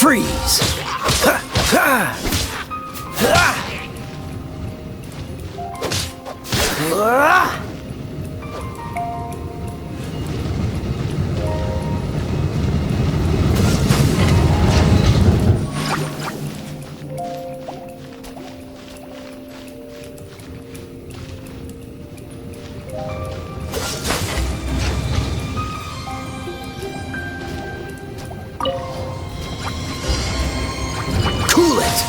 Freeze! Cool it!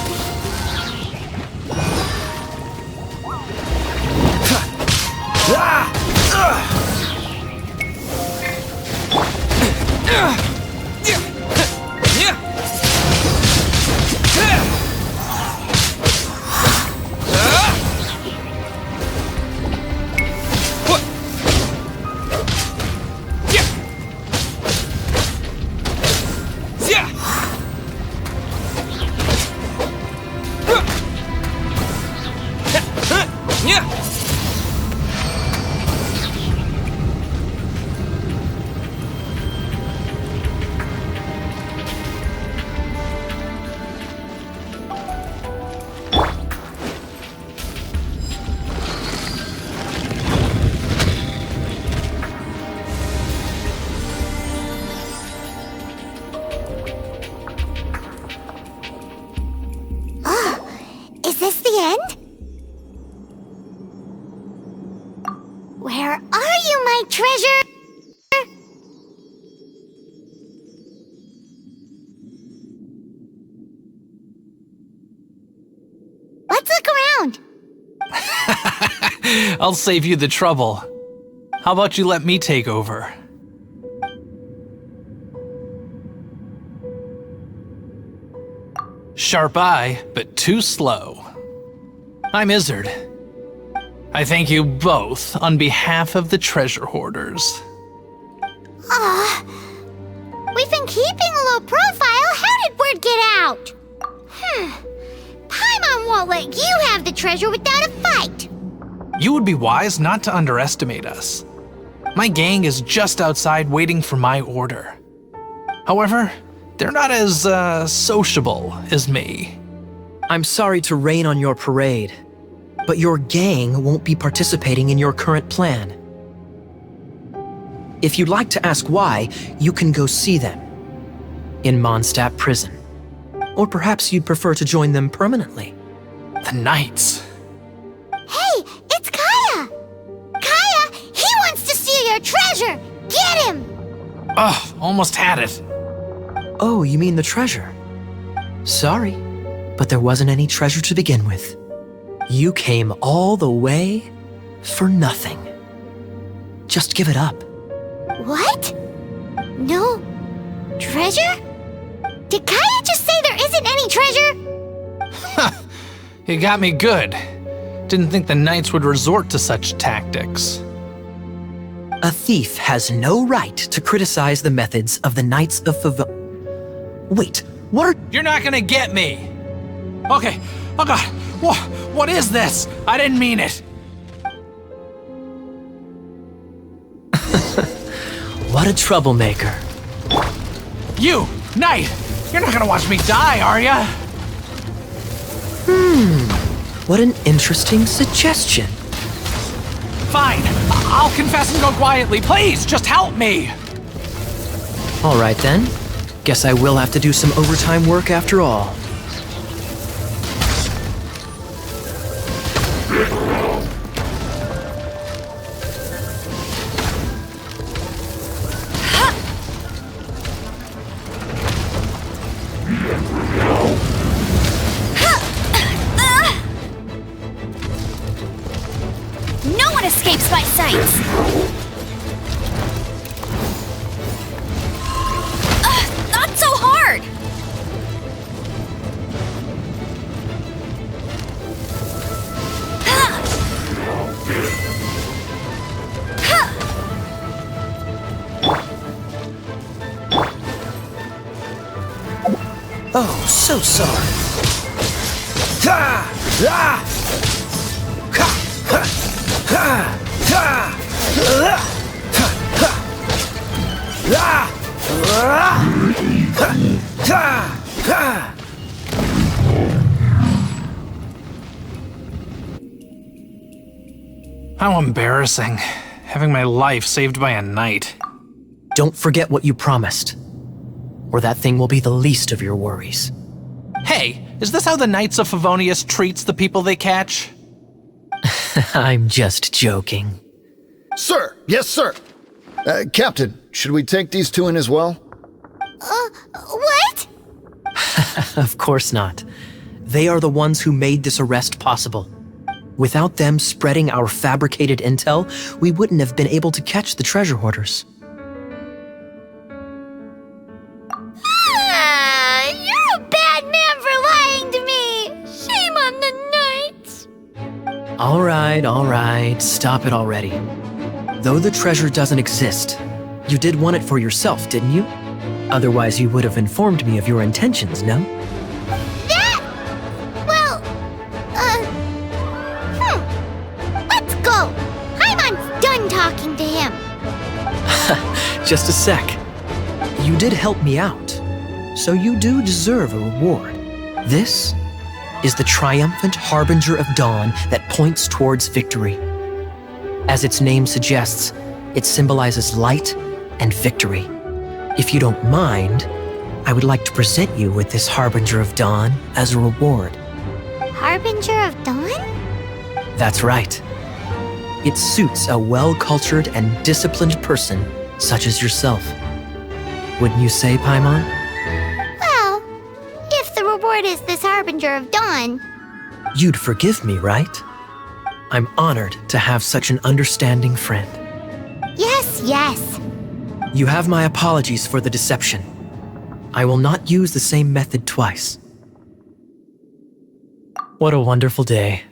Is this the end? Where are you, my treasure? Let's look around. I'll save you the trouble. How about you let me take over? Sharp eye, but too slow. I'm Izzard. I thank you both on behalf of the treasure hoarders. Aw, we've been keeping a low profile. How did word get out? Paimon won't let you have the treasure without a fight. You would be wise not to underestimate us. My gang is just outside waiting for my order. However, they're not as, sociable as me. I'm sorry to rain on your parade, but your gang won't be participating in your current plan. If you'd like to ask why, you can go see them in Mondstadt Prison. Or perhaps you'd prefer to join them permanently. The Knights. Hey, it's Kaeya! Kaeya, he wants to steal your treasure! treasure! Get him! Ugh, almost had it. Oh, you mean the treasure? Sorry, but there wasn't any treasure to begin with. You came all the way for nothing. Just give it up. What? No treasure? Did kaeya just say there isn't any treasure? You got me good. Didn't think the knights would resort to such tactics. A thief has no right to criticize the methods of the Knights of Wait, what are... You're not gonna get me! Okay, oh god, what is this? I didn't mean it! What a troublemaker. You, knight! You're not gonna watch me die, are ya? What an interesting suggestion. Fine, I'll confess and go quietly. Please, just help me! All right then. Guess I will have to do some overtime work after all. No one escapes my sights! Not so hard! Oh, so sorry. How embarrassing, having my life saved by a knight. Don't forget what you promised, or that thing will be the least of your worries. Hey, is this how the Knights of Favonius treats the people they catch? I'm just joking. Sir! Yes, sir! Captain, should we take these two in as well? What? Of course not. They are the ones who made this arrest possible. Without them spreading our fabricated intel, we wouldn't have been able to catch the treasure hoarders. You're a bad man for lying to me! Shame on the knights! All right, stop it already. Though the treasure doesn't exist, you did want it for yourself, didn't you? Otherwise, you would have informed me of your intentions, no? Well, let's go! Paimon's done talking to him! Just a sec. You did help me out, so you do deserve a reward. This is the triumphant harbinger of dawn that points towards victory. As its name suggests, it symbolizes light and victory. If you don't mind, I would like to present you with this harbinger of dawn as a reward. Harbinger of dawn? That's right. It suits a well-cultured and disciplined person such as yourself. Wouldn't you say, Paimon? Well, if the reward is this harbinger of dawn. You'd forgive me, right? I'm honored to have such an understanding friend. Yes. You have my apologies for the deception. I will not use the same method twice. What a wonderful day.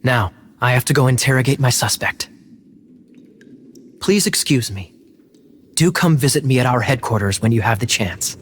Now, I have to go interrogate my suspect. Please excuse me. Do come visit me at our headquarters when you have the chance.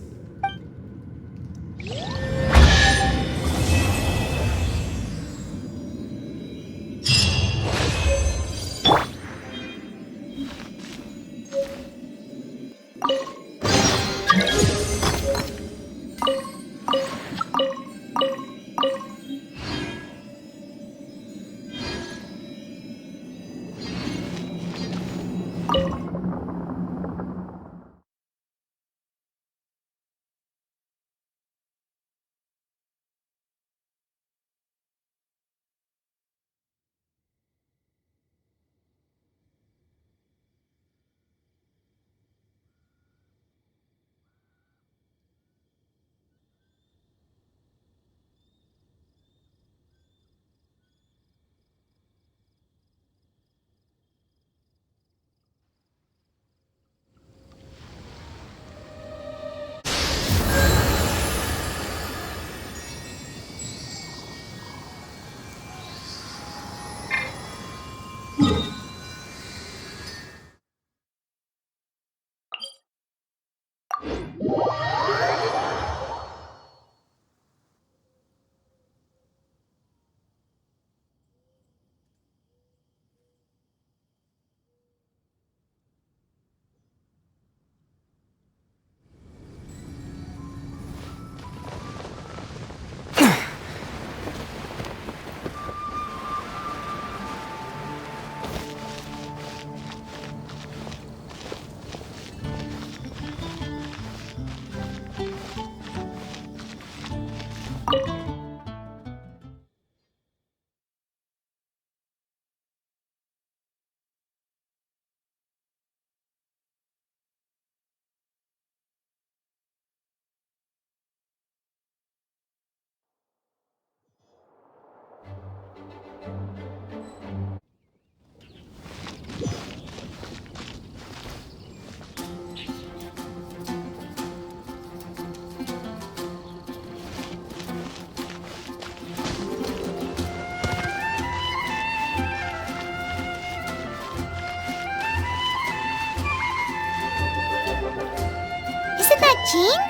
Jean?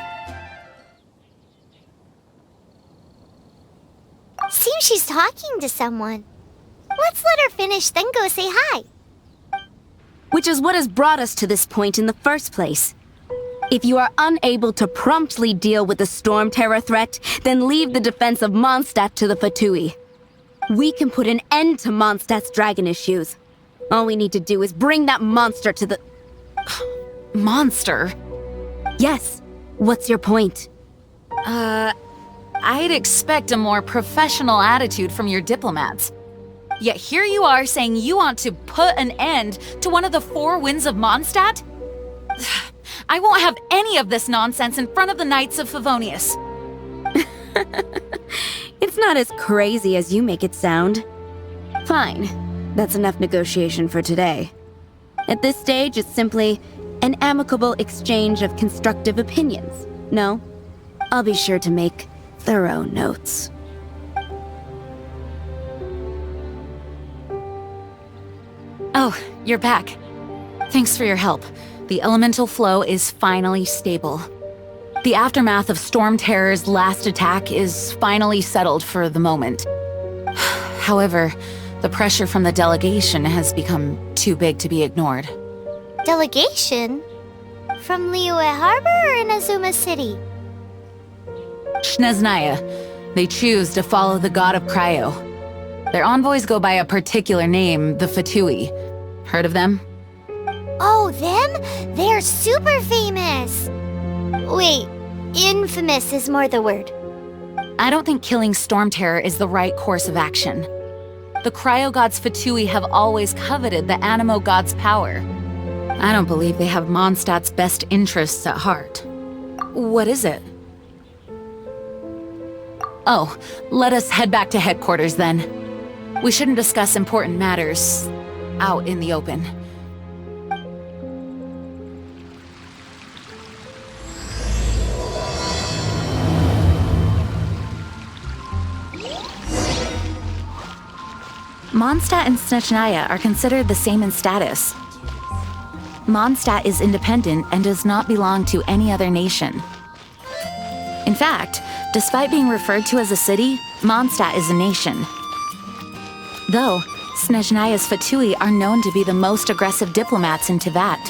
Seems she's talking to someone. Let's let her finish, then go say hi. Which is what has brought us to this point in the first place. If you are unable to promptly deal with the stromterror threat, then leave the defense of Mondstadt to the Fatui. We can put an end to Mondstadt's dragon issues. All we need to do is bring that monster to the... Monster? Yes. What's your point? I'd expect a more professional attitude from your diplomats. Yet here you are saying you want to put an end to one of the four winds of Mondstadt? I won't have any of this nonsense in front of the Knights of Favonius. It's not as crazy as you make it sound. Fine. That's enough negotiation for today. At this stage, it's simply an amicable exchange of constructive opinions. No? I'll be sure to make thorough notes. Oh, you're back. Thanks for your help. The elemental flow is finally stable. The aftermath of Stormterror's last attack is finally settled for the moment. However, the pressure from the delegation has become too big to be ignored. Delegation? From Liyue Harbor or Inazuma City? Snezhnaya. They choose to follow the god of cryo. Their envoys go by a particular name, the Fatui. Heard of them? Oh, them? They're super famous! Wait, infamous is more the word. I don't think killing Stormterror is the right course of action. The cryo gods Fatui have always coveted the Anemo god's power. I don't believe they have Mondstadt's best interests at heart. What is it? Oh, let us head back to headquarters then. We shouldn't discuss important matters out in the open. Mondstadt and Snezhnaya are considered the same in status. Mondstadt is independent and does not belong to any other nation. In fact, despite being referred to as a city, Mondstadt is a nation. Though, Snezhnaya's Fatui are known to be the most aggressive diplomats in Teyvat.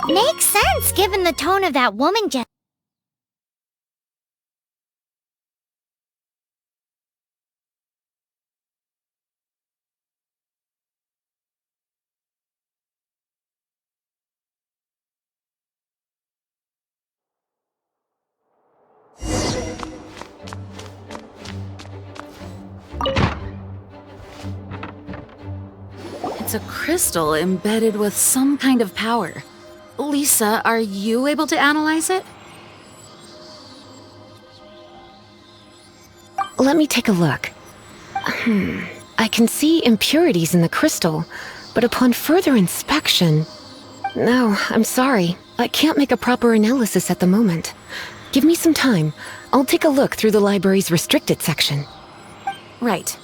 Makes sense given the tone of that woman just. It's a crystal embedded with some kind of power. Lisa, are you able to analyze it? Let me take a look. I can see impurities in the crystal, but upon further inspection... No, I'm sorry. I can't make a proper analysis at the moment. Give me some time. I'll take a look through the library's restricted section. Right.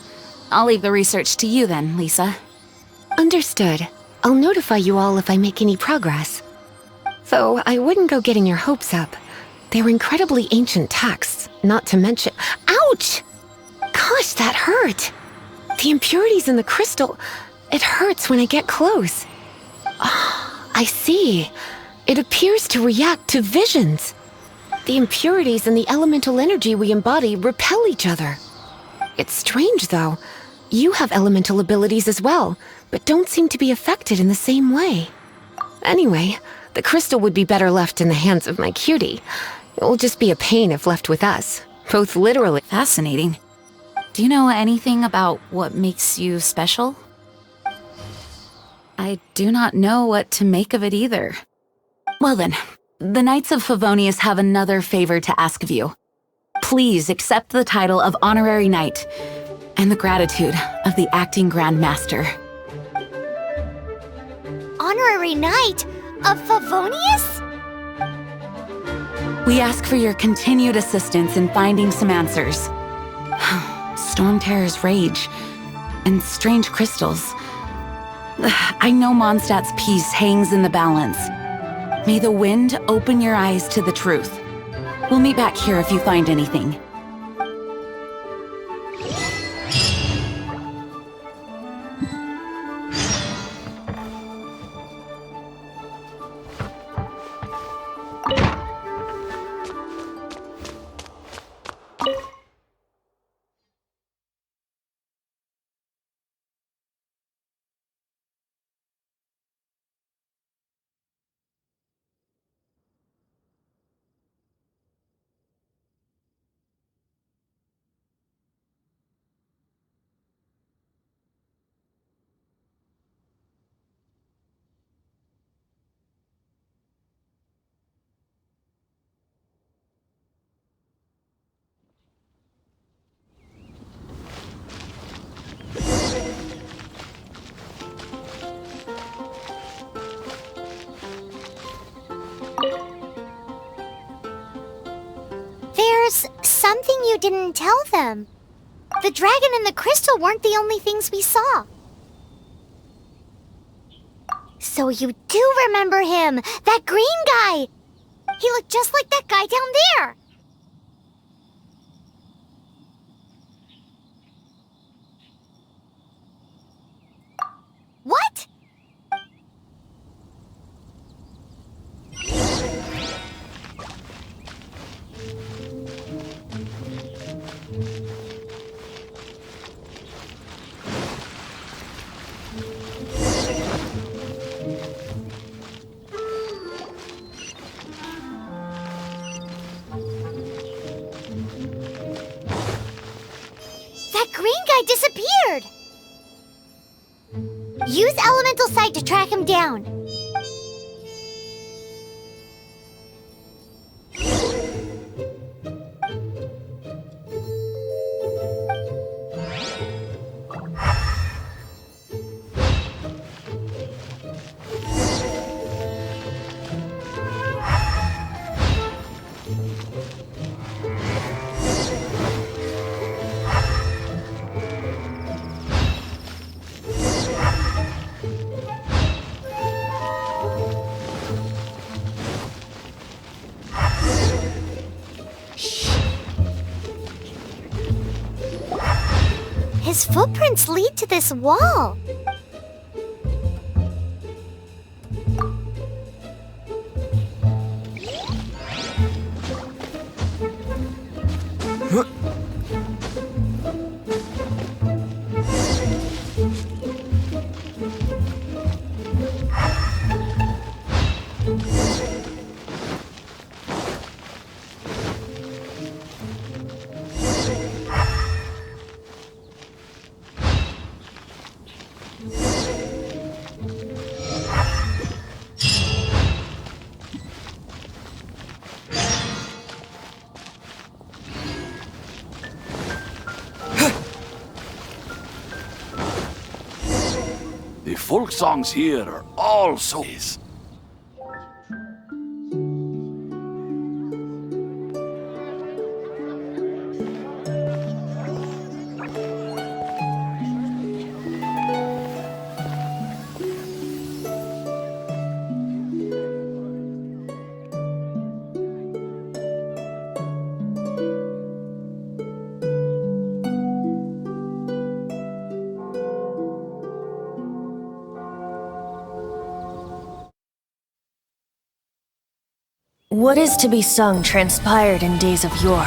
I'll leave the research to you then, Lisa. Understood. I'll notify you all if I make any progress. Though, I wouldn't go getting your hopes up. They're incredibly ancient texts, not to mention— Ouch! Gosh, that hurt! The impurities in the crystal— it hurts when I get close. Oh, I see. It appears to react to visions. The impurities and the elemental energy we embody repel each other. It's strange, though. You have elemental abilities as well, but don't seem to be affected in the same way. Anyway, the crystal would be better left in the hands of my cutie. It will just be a pain if left with us, both literally— Fascinating. Do you know anything about what makes you special? I do not know what to make of it either. Well then, the Knights of Favonius have another favor to ask of you. Please accept the title of Honorary Knight and the gratitude of the Acting Grand Master. Honorary Knight of Favonius? We ask for your continued assistance in finding some answers. Stormterror's rage and strange crystals. I know Mondstadt's peace hangs in the balance. May the wind open your eyes to the truth. We'll meet back here if you find anything. There's something you didn't tell them. The dragon and the crystal weren't the only things we saw. So you do remember him, that green guy! He looked just like that guy down there! What? That green guy disappeared! Use elemental sight to track him down. His footprints lead to this wall. The folk songs here are all so... What is to be sung transpired in days of yore,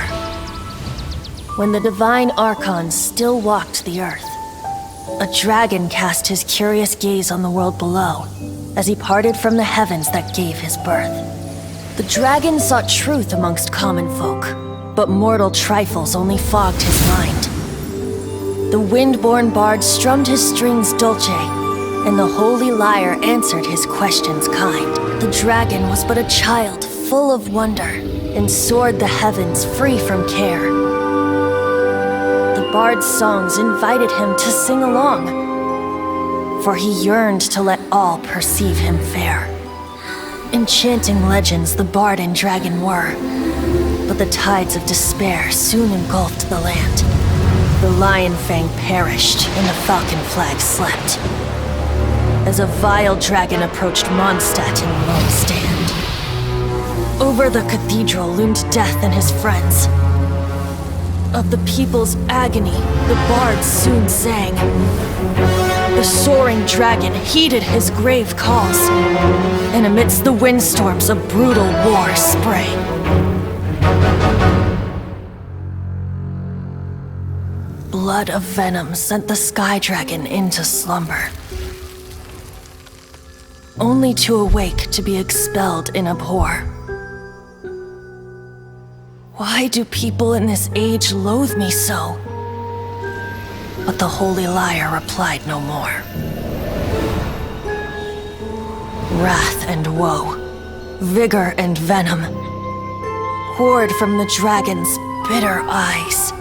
when the divine archons still walked the earth. A dragon cast his curious gaze on the world below, as he parted from the heavens that gave his birth. The dragon sought truth amongst common folk, but mortal trifles only fogged his mind. The wind-born bard strummed his strings dulce, and the holy lyre answered his questions kind. The dragon was but a child, full of wonder, and soared the heavens free from care. The bard's songs invited him to sing along, for he yearned to let all perceive him fair. Enchanting legends the bard and dragon were, but the tides of despair soon engulfed the land. The lion fang perished, and the falcon flag slept, as a vile dragon approached Mondstadt in lone stand. Over the cathedral loomed Death and his friends. Of the people's agony, the bard soon sang. The soaring dragon heeded his grave calls, and amidst the windstorms a brutal war sprang. Blood of venom sent the sky dragon into slumber, only to awake to be expelled in abhor. Why do people in this age loathe me so? But the holy liar replied no more. Wrath and woe, vigor and venom, poured from the dragon's bitter eyes.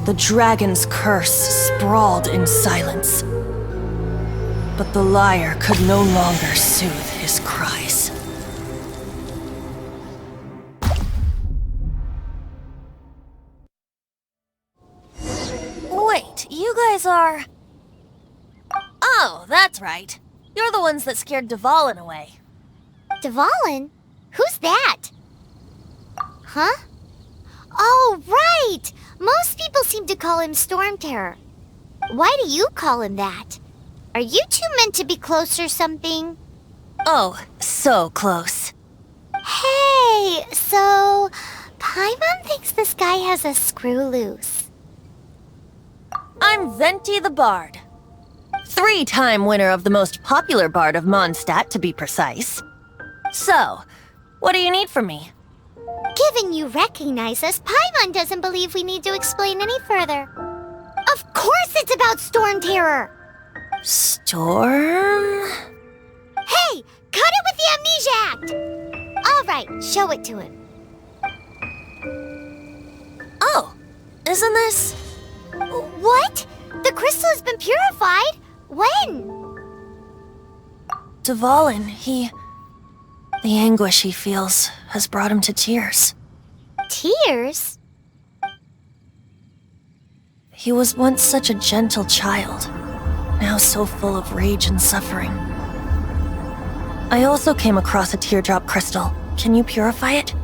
The dragon's curse sprawled in silence, but the liar could no longer soothe his cries. Wait, you guys are... Oh, that's right. You're the ones that scared Dvalin away. Dvalin? Who's that? Huh? Oh, right! Most people seem to call him Stormterror. Why do you call him that? Are you two meant to be close or something? Oh, so close. Hey, so... Paimon thinks this guy has a screw loose. I'm Venti the Bard. 3-time winner of the most popular bard of Mondstadt, to be precise. So, what do you need from me? Given you recognize us, Paimon doesn't believe we need to explain any further. Of course it's about Stormterror! Storm? Hey! Cut it with the Amnesia Act! Alright, show it to him. Oh, isn't this... What? The crystal has been purified? When? Dvalin, the anguish he feels has brought him to tears. Tears? He was once such a gentle child, now so full of rage and suffering. I also came across a teardrop crystal. Can you purify it?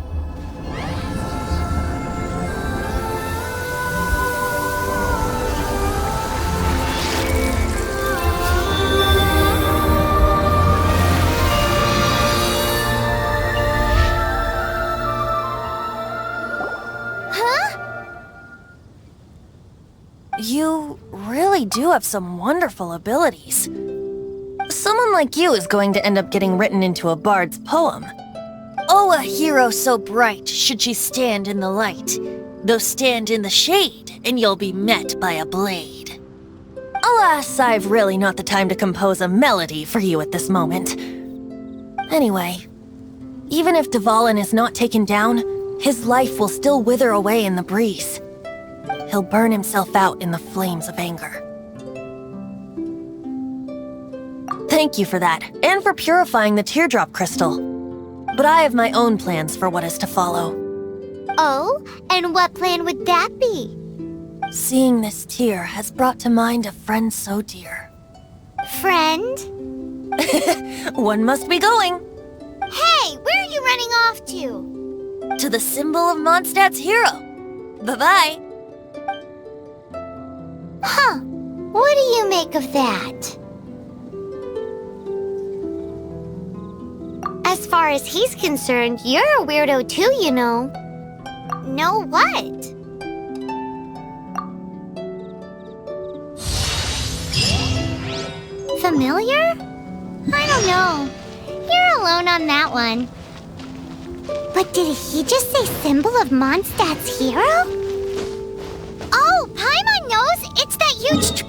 You really do have some wonderful abilities. Someone like you is going to end up getting written into a bard's poem. Oh, a hero so bright should she stand in the light, though stand in the shade, and you'll be met by a blade. Alas, I've really not the time to compose a melody for you at this moment. Anyway, even if Dvalin is not taken down, his life will still wither away in the breeze. He'll burn himself out in the flames of anger. Thank you for that, and for purifying the teardrop crystal. But I have my own plans for what is to follow. Oh? And what plan would that be? Seeing this tear has brought to mind a friend so dear. Friend? One must be going. Hey, where are you running off to? To the symbol of Mondstadt's hero. Bye-bye. Huh. What do you make of that? As far as he's concerned, you're a weirdo too, you know. Know what? Familiar? I don't know. You're alone on that one. But did he just say symbol of Mondstadt's hero? Oh, Paimon knows! It's that huge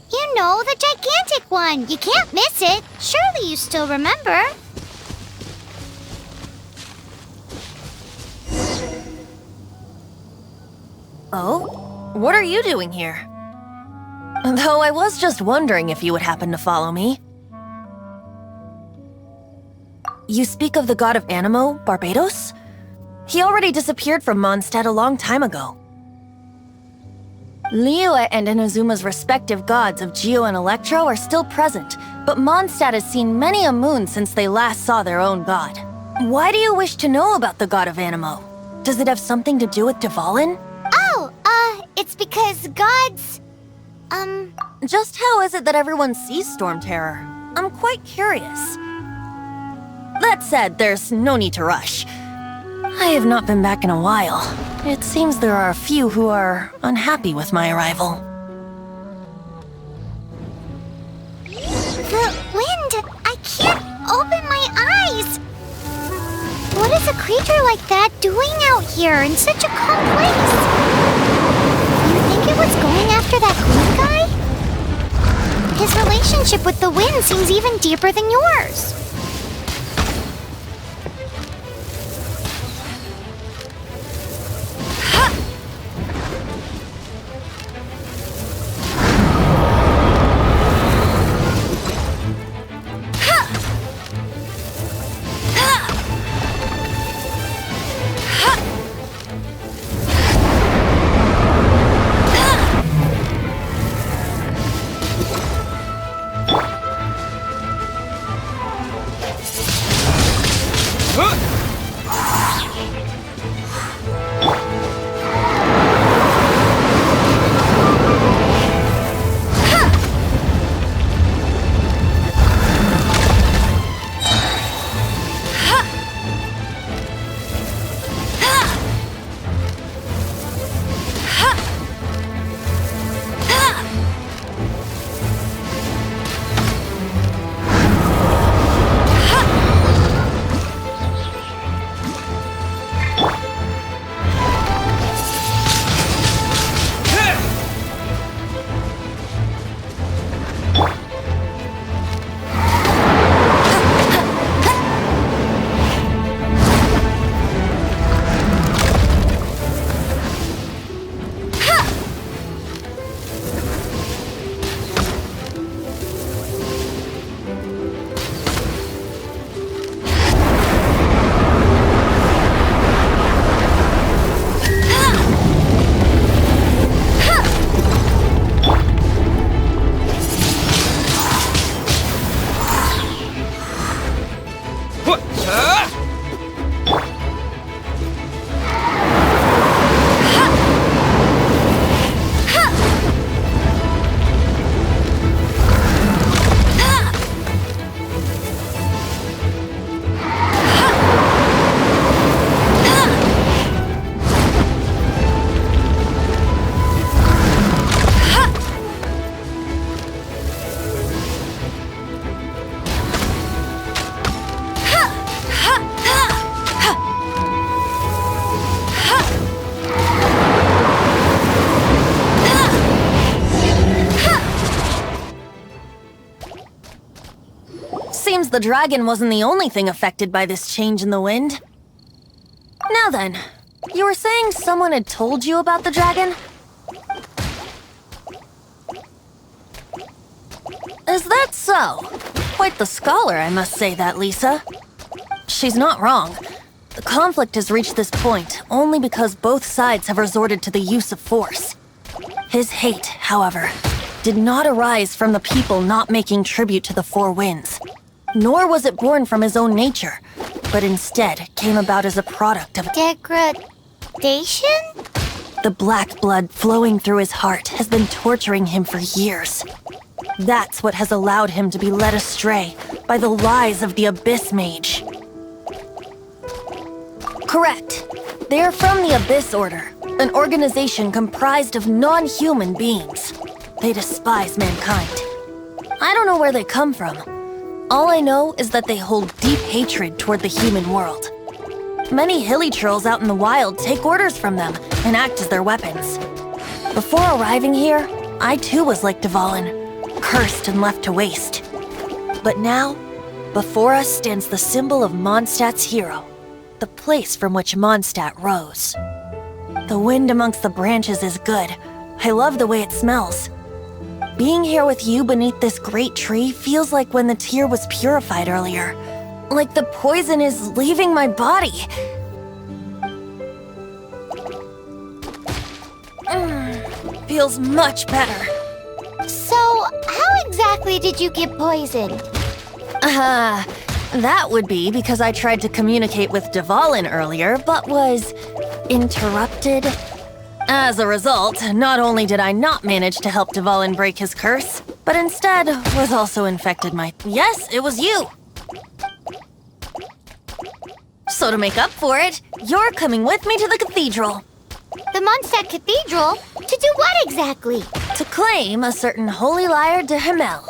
You know, the gigantic one! You can't miss it! Surely you still remember! Oh? What are you doing here? Though I was just wondering if you would happen to follow me. You speak of the god of Anemo, Barbados? He already disappeared from Mondstadt a long time ago. Liyue and Inazuma's respective gods of Geo and Electro are still present, but Mondstadt has seen many a moon since they last saw their own god. Why do you wish to know about the god of Anemo? Does it have something to do with Dvalin? Oh, it's because gods... Just how is it that everyone sees Storm Terror? I'm quite curious. That said, there's no need to rush. I have not been back in a while. It seems there are a few who are unhappy with my arrival. The wind! I can't open my eyes! What is a creature like that doing out here in such a calm place? You think it was going after that green guy? His relationship with the wind seems even deeper than yours. Seems the dragon wasn't the only thing affected by this change in the wind. Now then, you were saying someone had told you about the dragon? Is that so? Quite the scholar, I must say that, Lisa. She's not wrong. The conflict has reached this point only because both sides have resorted to the use of force. His hate, however, did not arise from the people not making tribute to the Four Winds. Nor was it born from his own nature, but instead came about as a product of Degradation? the black blood flowing through his heart has been torturing him for years. That's what has allowed him to be led astray by the lies of the Abyss Mage. Correct. They are from the Abyss Order, an organization comprised of non-human beings. They despise mankind. I don't know where they come from. All I know is that they hold deep hatred toward the human world. Many hilly trolls out in the wild take orders from them and act as their weapons. Before arriving here, I too was like Dvalin, cursed and left to waste. But now, before us stands the symbol of Mondstadt's hero, the place from which Mondstadt rose. The wind amongst the branches is good. I love the way it smells. being here with you beneath this great tree feels like when the tear was purified earlier. Like the poison is leaving my body. Feels much better. So, how exactly did you get poisoned? That would be because I tried to communicate with Dvalin earlier, but was interrupted. As a result, not only did I not manage to help Dvalin break his curse, but instead was also infected Yes, it was you! So to make up for it, you're coming with me to the cathedral. The Mondstadt Cathedral? To do what exactly? To claim a certain holy lyre de Himmel.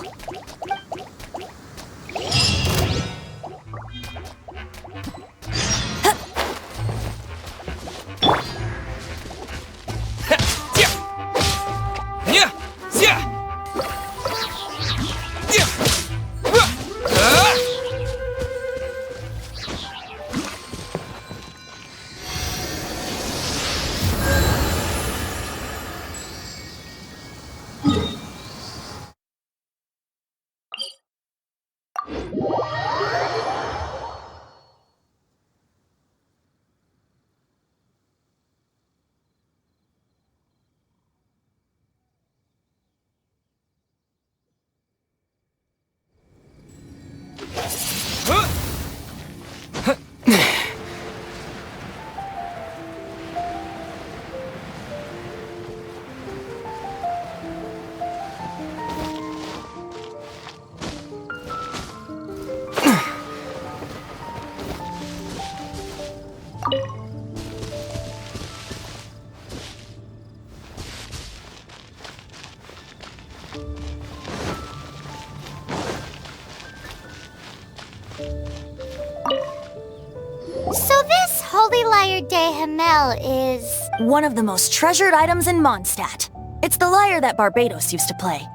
So this holy lyre de Himmel is... one of the most treasured items in Mondstadt. It's the lyre that Barbados used to play.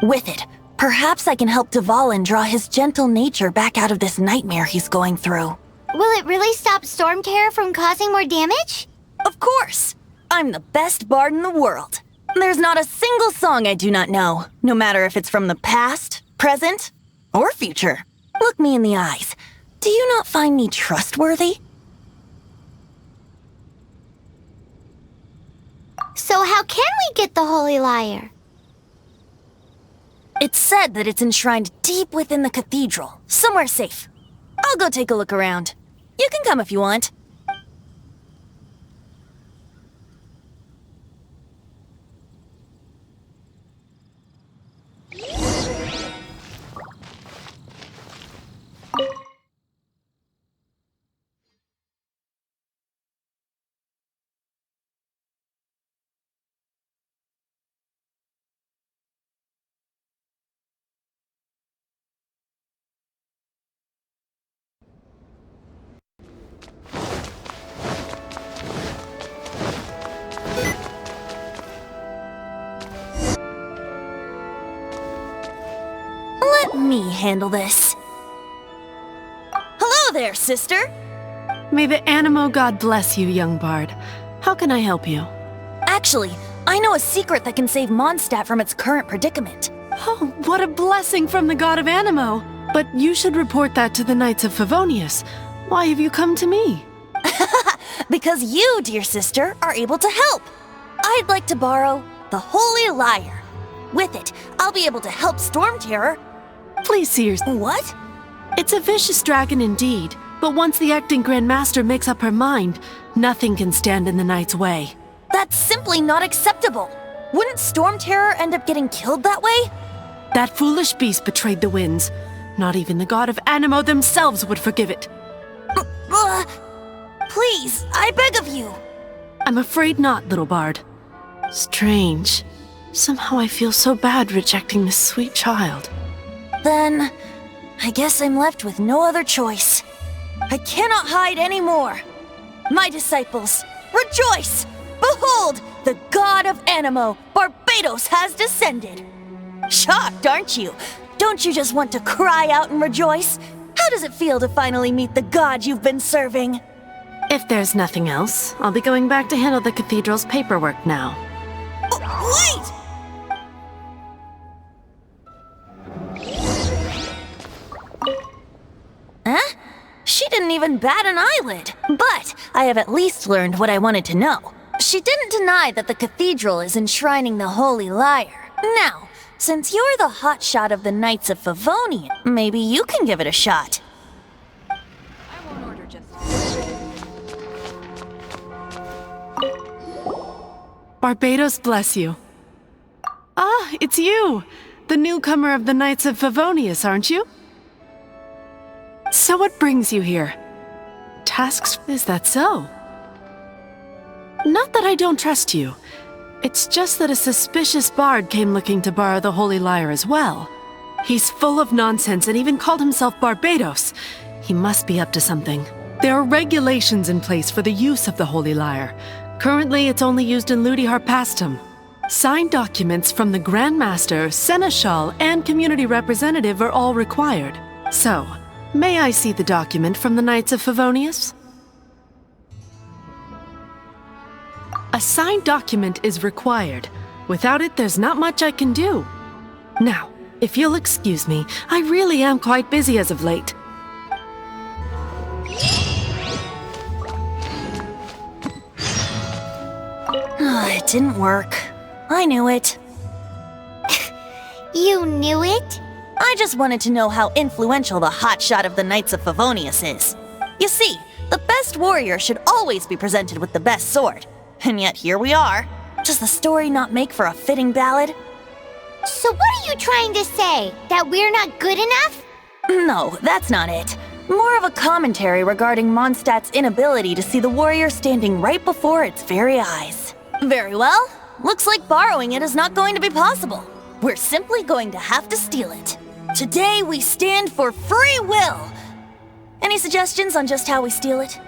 With it, perhaps I can help Dvalin draw his gentle nature back out of this nightmare he's going through. Will it really stop storm terror from causing more damage? Of course! I'm the best bard in the world. There's not a single song I do not know, no matter if it's from the past, present, or future. Look me in the eyes. Do you not find me trustworthy? So how can we get the holy lyre? It's said that it's enshrined deep within the cathedral, somewhere safe. I'll go take a look around. You can come if you want. Let me handle this. Hello there, sister! May the Anemo god bless you, young bard. How can I help you? Actually, I know a secret that can save Mondstadt from its current predicament. Oh, what a blessing from the god of Anemo! But you should report that to the Knights of Favonius. Why have you come to me? Because you, dear sister, are able to help. I'd like to borrow the Holy Lyre. With it, I'll be able to help Storm Terror. Please see your... What? It's a vicious dragon indeed, but once the acting Grand Master makes up her mind, nothing can stand in the Knight's way. That's simply not acceptable. Wouldn't Storm Terror end up getting killed that way? That foolish beast betrayed the winds. Not even the god of Anemo themselves would forgive it. Please, I beg of you. I'm afraid not, little bard. Strange. Somehow I feel so bad rejecting this sweet child. Then, I guess I'm left with no other choice. I cannot hide anymore. My disciples, rejoice! Behold, the god of Anemo, Barbados, has descended. Shocked, aren't you? Don't you just want to cry out and rejoice? How does it feel to finally meet the god you've been serving? If there's nothing else, I'll be going back to handle the cathedral's paperwork now. Wait! She didn't even bat an eyelid. But I have at least learned what I wanted to know. She didn't deny that the cathedral is enshrining the Holy Lyre. Now, since you're the hotshot of the Knights of Favonian, maybe you can give it a shot. Barbados bless you. Ah, it's you! The newcomer of the Knights of Favonius, aren't you? So what brings you here? Tasks, is that so? Not that I don't trust you. It's just that a suspicious bard came looking to borrow the Holy Lyre as well. He's full of nonsense and even called himself Barbados. He must be up to something. There are regulations in place for the use of the Holy Lyre. Currently, it's only used in Ludi Harpastum. Signed documents from the Grand Master, Seneschal, and Community Representative are all required. So, may I see the document from the Knights of Favonius? A signed document is required. Without it, there's not much I can do. Now, if you'll excuse me, I really am quite busy as of late. It didn't work. I knew it. You knew it? I just wanted to know how influential the hotshot of the Knights of Favonius is. You see, the best warrior should always be presented with the best sword. And yet here we are. Does the story not make for a fitting ballad? So what are you trying to say? That we're not good enough? No, that's not it. More of a commentary regarding Mondstadt's inability to see the warrior standing right before its very eyes. Very well. Looks like borrowing it is not going to be possible. We're simply going to have to steal it. Today we stand for free will. Any suggestions on just how we steal it?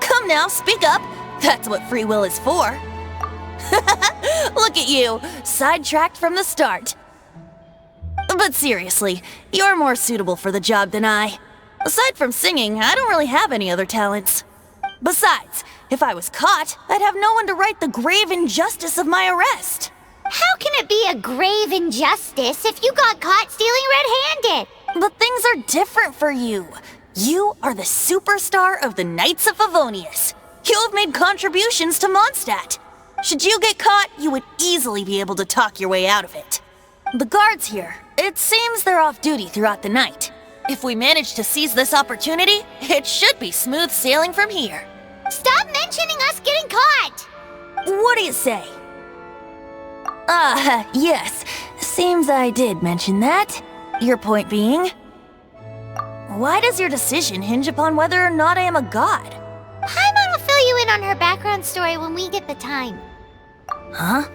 Come now, speak up. That's what free will is for. Look at you, sidetracked from the start. But seriously, you're more suitable for the job than I. Aside from singing, I don't really have any other talents. Besides, if I was caught, I'd have no one to right the grave injustice of my arrest. How can it be a grave injustice if you got caught stealing red-handed? But things are different for you. You are the superstar of the Knights of Favonius. You have made contributions to Mondstadt. Should you get caught, you would easily be able to talk your way out of it. The guards here, it seems they're off duty throughout the night. If we manage to seize this opportunity, it should be smooth sailing from here. Stop mentioning us getting caught! What do you say? Yes. Seems I did mention that. Your point being? Why does your decision hinge upon whether or not I am a god? Paimon will fill you in on her background story when we get the time. Huh?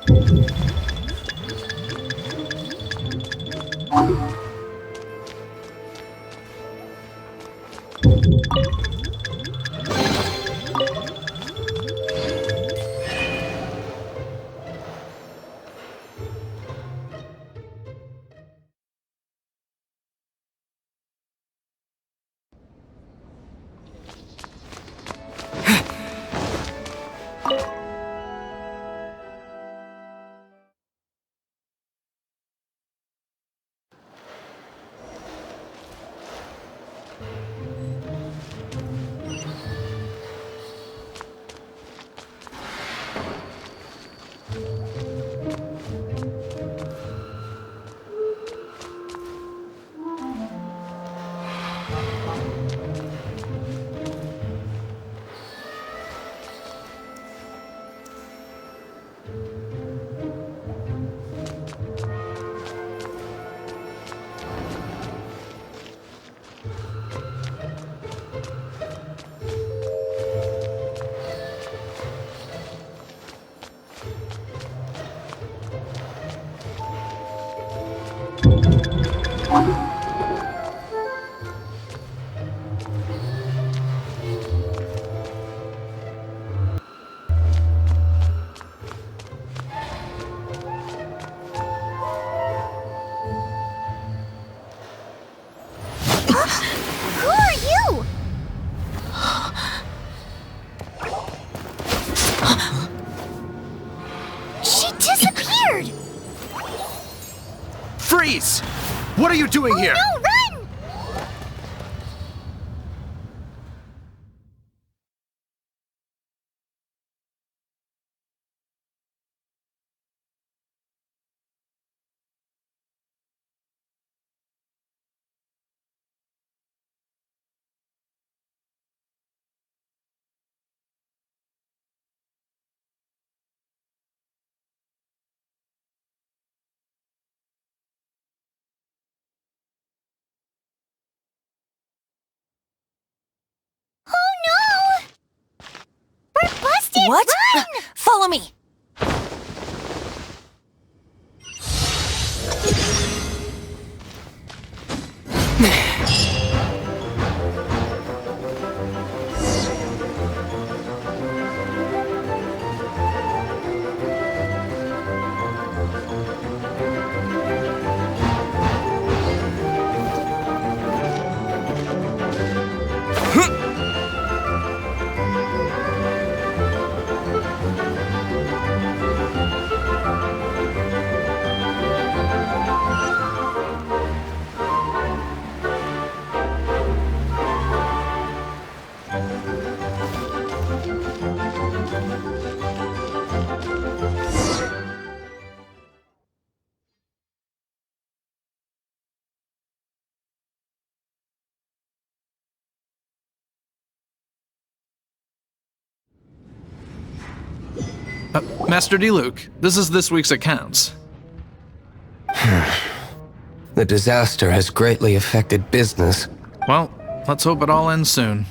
Who are you? She disappeared! Freeze! What are you doing here? No, run! Oh no! We're busted! What? Run! Follow me! Master D-Luke, this is this week's accounts. The disaster has greatly affected business. Well, let's hope it all ends soon.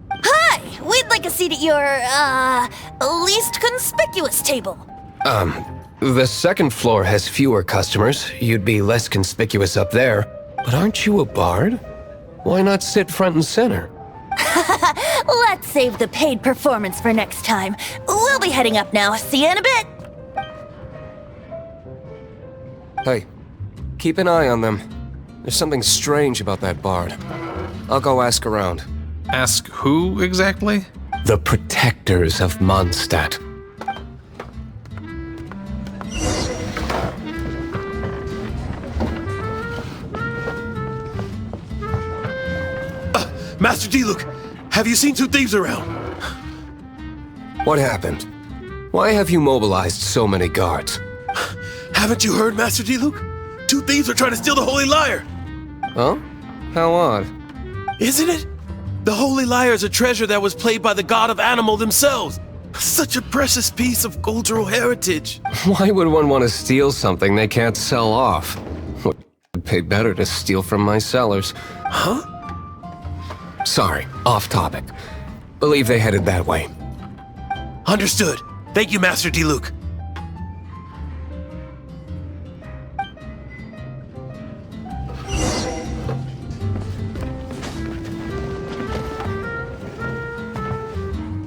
Hi! We'd like a seat at your, least conspicuous table. The second floor has fewer customers. You'd be less conspicuous up there. But aren't you a bard? Why not sit front and center? Let's save the paid performance for next time. We'll be heading up now. See you in a bit. Hey, keep an eye on them. There's something strange about that bard. I'll go ask around. Ask who exactly? The protectors of Mondstadt. Master D-Luke, have you seen two thieves around? What happened? Why have you mobilized so many guards? Haven't you heard, Master D-Luke? Two thieves are trying to steal the Holy Lyre! Huh? How odd. Isn't it? The Holy Lyre is a treasure that was played by the god of Anemo themselves. Such a precious piece of cultural heritage. Why would one want to steal something they can't sell off? Would pay better to steal from my sellers. Huh? Sorry, off topic. Believe they headed that way. Understood. Thank you, Master Diluc.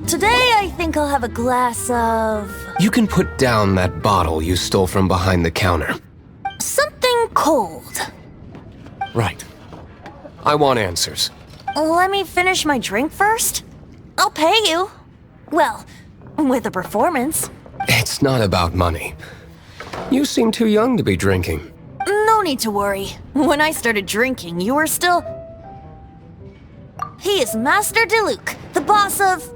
Today, I think I'll have a glass of... You can put down that bottle you stole from behind the counter. something cold. Right. I want answers. Let me finish my drink first. I'll pay you. Well, with a performance. It's not about money. You seem too young to be drinking. No need to worry. When I started drinking, you were still... He is Master Diluc, the boss of...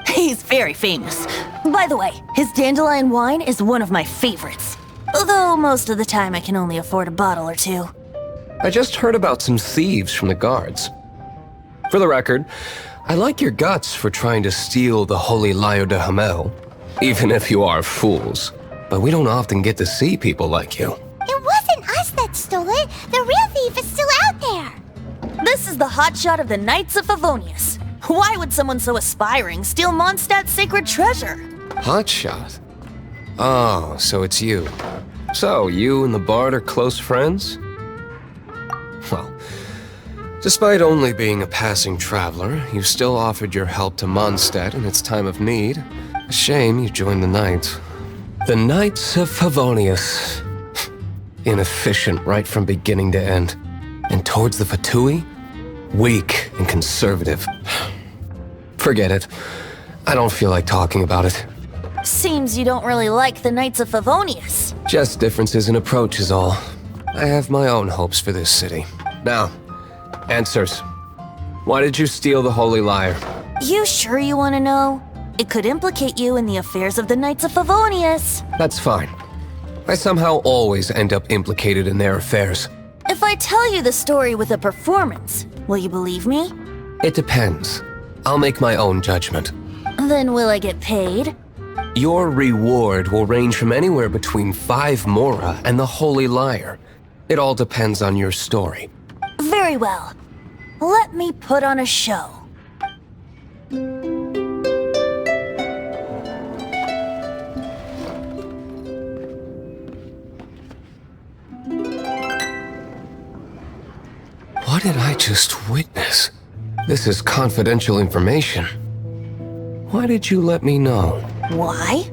He's very famous. By the way, his dandelion wine is one of my favorites. Although most of the time I can only afford a bottle or two. I just heard about some thieves from the guards. For the record, I like your guts for trying to steal the Holy Lyre de Hamel, even if you are fools. But we don't often get to see people like you. It wasn't us that stole it. The real thief is still out there. This is the hotshot of the Knights of Favonius. Why would someone so aspiring steal Mondstadt's sacred treasure? Hotshot? Oh, so it's you. So, you and the Bard are close friends? Well, despite only being a passing traveler, you still offered your help to Mondstadt in its time of need. A shame you joined the Knights. The Knights of Favonius. Inefficient right from beginning to end. And towards the Fatui? Weak and conservative. Forget it. I don't feel like talking about it. Seems you don't really like the Knights of Favonius. Just differences in approach is all. I have my own hopes for this city. Now, answers. Why did you steal the Holy Lyre? You sure you want to know? It could implicate you in the affairs of the Knights of Favonius. That's fine. I somehow always end up implicated in their affairs. If I tell you the story with a performance, will you believe me? It depends. I'll make my own judgment. Then will I get paid? Your reward will range from anywhere between 5 Mora and the Holy Lyre. It all depends on your story. Very well. Let me put on a show. What did I just witness? This is confidential information. Why did you let me know? Why?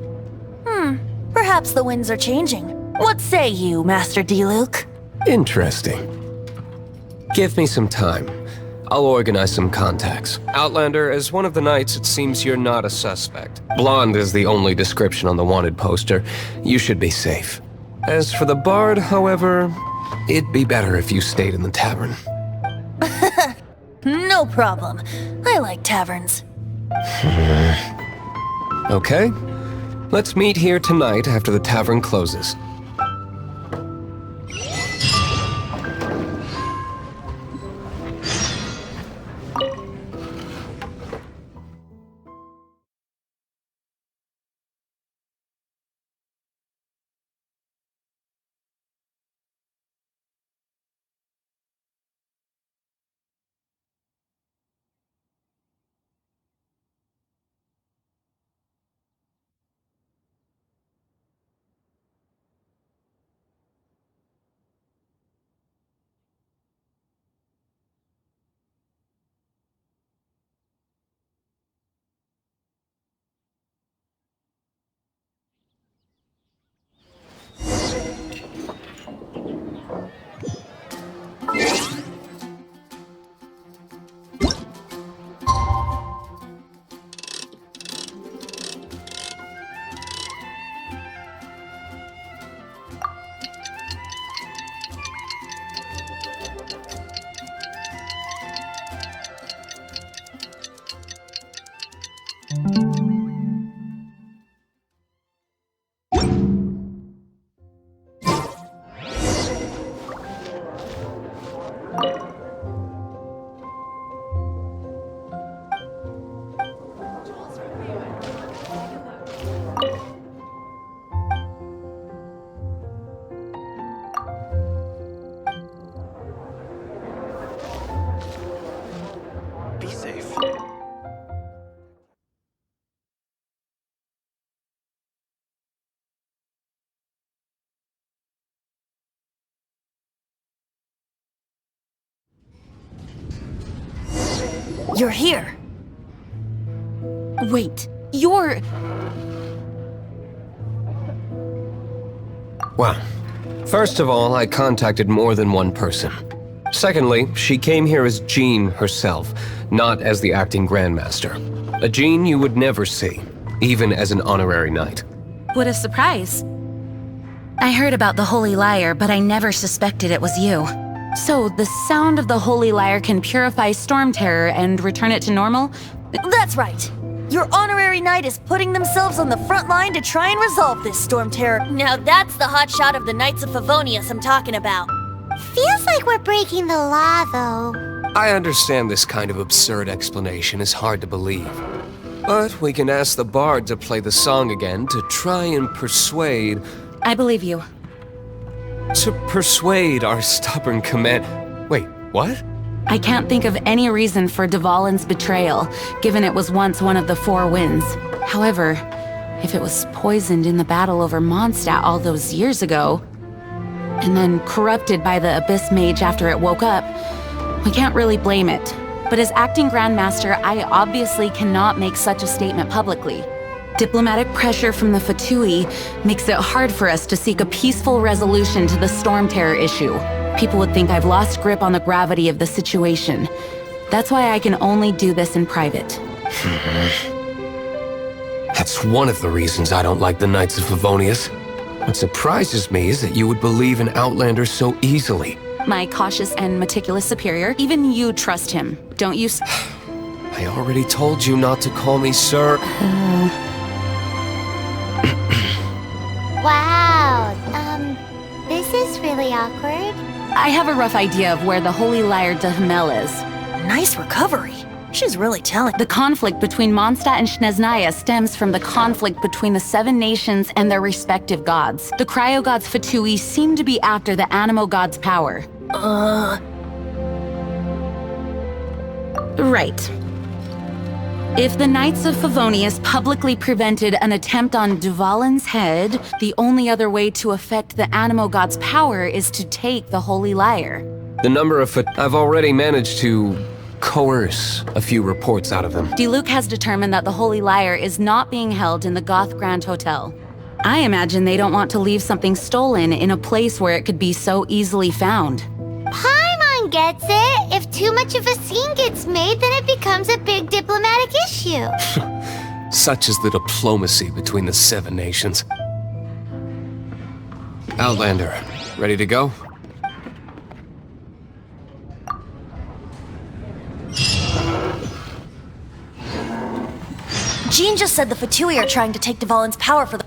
Perhaps the winds are changing. What say you, Master Diluc? Interesting. Give me some time. I'll organize some contacts. Outlander, as one of the knights, it seems you're not a suspect. Blonde is the only description on the wanted poster. You should be safe. As for the Bard, however, it'd be better if you stayed in the tavern. No problem. I like taverns. Okay. Let's meet here tonight after the tavern closes. You're here. Wait, you're... Well, first of all, I contacted more than one person. Secondly, she came here as Jean herself, not as the acting Grandmaster. A Jean you would never see, even as an honorary knight. What a surprise. I heard about the Holy Lyre, but I never suspected it was you. So, the sound of the Holy Lyre can purify storm terror and return it to normal? That's right. Your honorary knight is putting themselves on the front line to try and resolve this storm terror. Now that's the hotshot of the Knights of Favonius I'm talking about. Feels like we're breaking the law, though. I understand this kind of absurd explanation is hard to believe. But we can ask the bard to play the song again to try and persuade... I believe you. To persuade our stubborn command... Wait, what? I can't think of any reason for Dvalin's betrayal, given it was once one of the Four Winds. However, if it was poisoned in the battle over Mondstadt all those years ago, and then corrupted by the Abyss Mage after it woke up, we can't really blame it. But as acting Grandmaster, I obviously cannot make such a statement publicly. Diplomatic pressure from the Fatui makes it hard for us to seek a peaceful resolution to the storm terror issue. People would think I've lost grip on the gravity of the situation. That's why I can only do this in private. That's one of the reasons I don't like the Knights of Favonius. What surprises me is that you would believe in Outlander so easily. My cautious and meticulous superior, even you trust him, don't you? I already told you not to call me sir. Wow, this is really awkward. I have a rough idea of where the Holy Lyre de Himmel is. Nice recovery. She's really telling. The conflict between Mondstadt and Snezhnaya stems from the conflict between the Seven Nations and their respective gods. The Cryo gods Fatui seem to be after the Anemo god's power. Right. If the Knights of Favonius publicly prevented an attempt on Dvalin's head, the only other way to affect the Anemo god's power is to take the Holy Lyre. The number of I've already managed to coerce a few reports out of them. Diluc has determined that the Holy Lyre is not being held in the Goth Grand Hotel. I imagine they don't want to leave something stolen in a place where it could be so easily found. Paimon gets it. If too much of a scene gets made, then it becomes a big diplomatic issue. Such is the diplomacy between the Seven Nations. Outlander, ready to go? Jean just said the Fatui are trying to take Dvalin's power for the...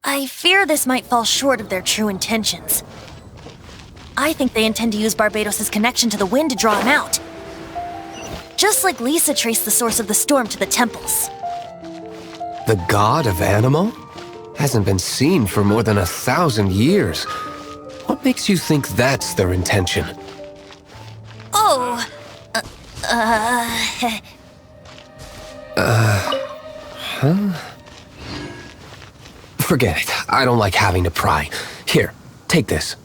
I fear this might fall short of their true intentions. I think they intend to use Barbados' connection to the wind to draw him out. Just like Lisa traced the source of the storm to the temples. The god of Anemo? Hasn't been seen for more than 1,000 years. What makes you think that's their intention? Oh, Forget it. I don't like having to pry. Here, take this.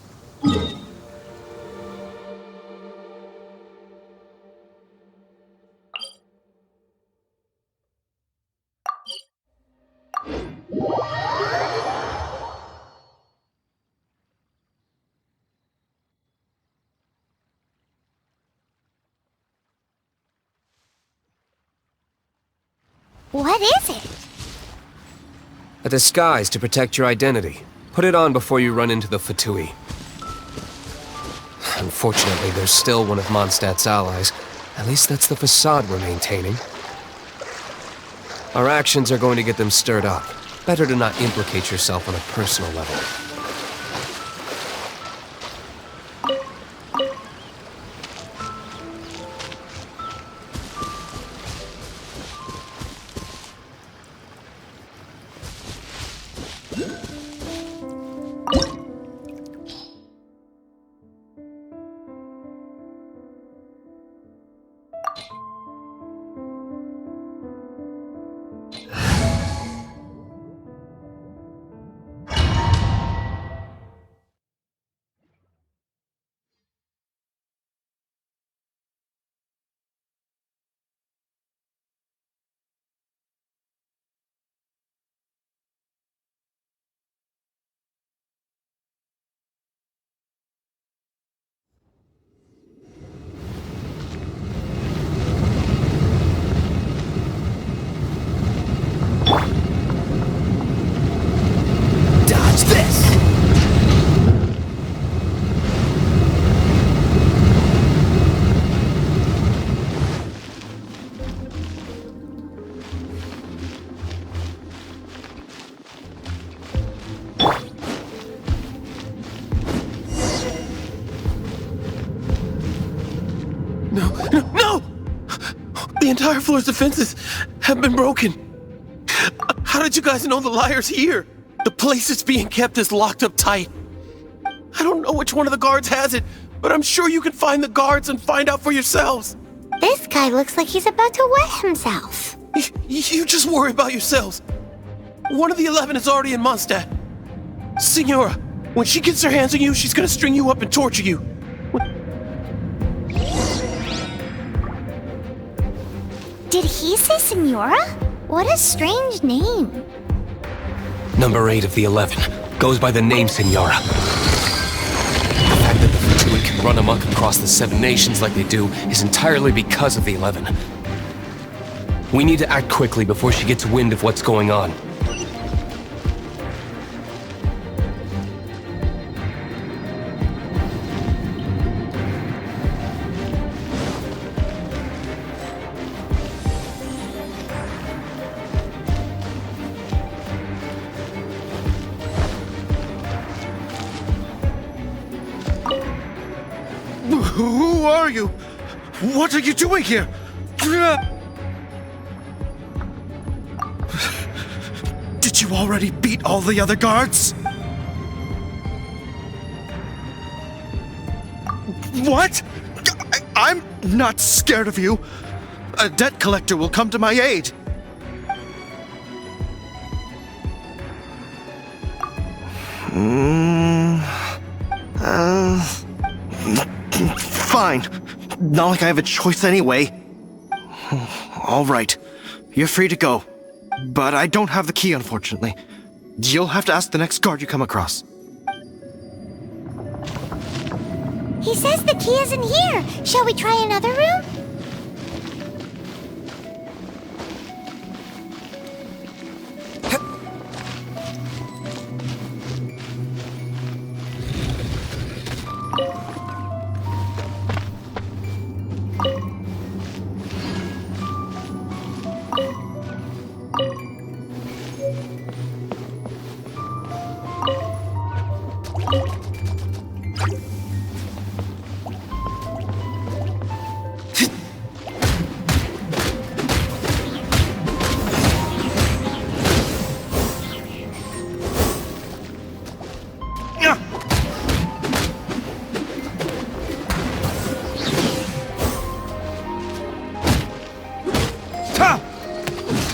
What is it? A disguise to protect your identity. Put it on before you run into the Fatui. Unfortunately, there's still one of Mondstadt's allies. At least that's the facade we're maintaining. Our actions are going to get them stirred up. Better to not implicate yourself on a personal level. Dodge this! No! The entire floor's defenses have been broken. How did you guys know the liar's here? The place it's being kept is locked up tight. I don't know which one of the guards has it, but I'm sure you can find the guards and find out for yourselves. This guy looks like he's about to wet himself. You just worry about yourselves. One of the 11 is already in Mondstadt. Senora, when she gets her hands on you, she's gonna string you up and torture you. Did he say Senora? What a strange name. Number 8 of the 11 goes by the name Senora. The fact that the Fatui can run amok across the 7 nations like they do is entirely because of the 11. We need to act quickly before she gets wind of what's going on. Who are you? What are you doing here? Did you already beat all the other guards? What? I'm not scared of you. A debt collector will come to my aid. Fine. Not like I have a choice anyway. All right. You're free to go. But I don't have the key, unfortunately. You'll have to ask the next guard you come across. He says the key isn't here. Shall we try another room?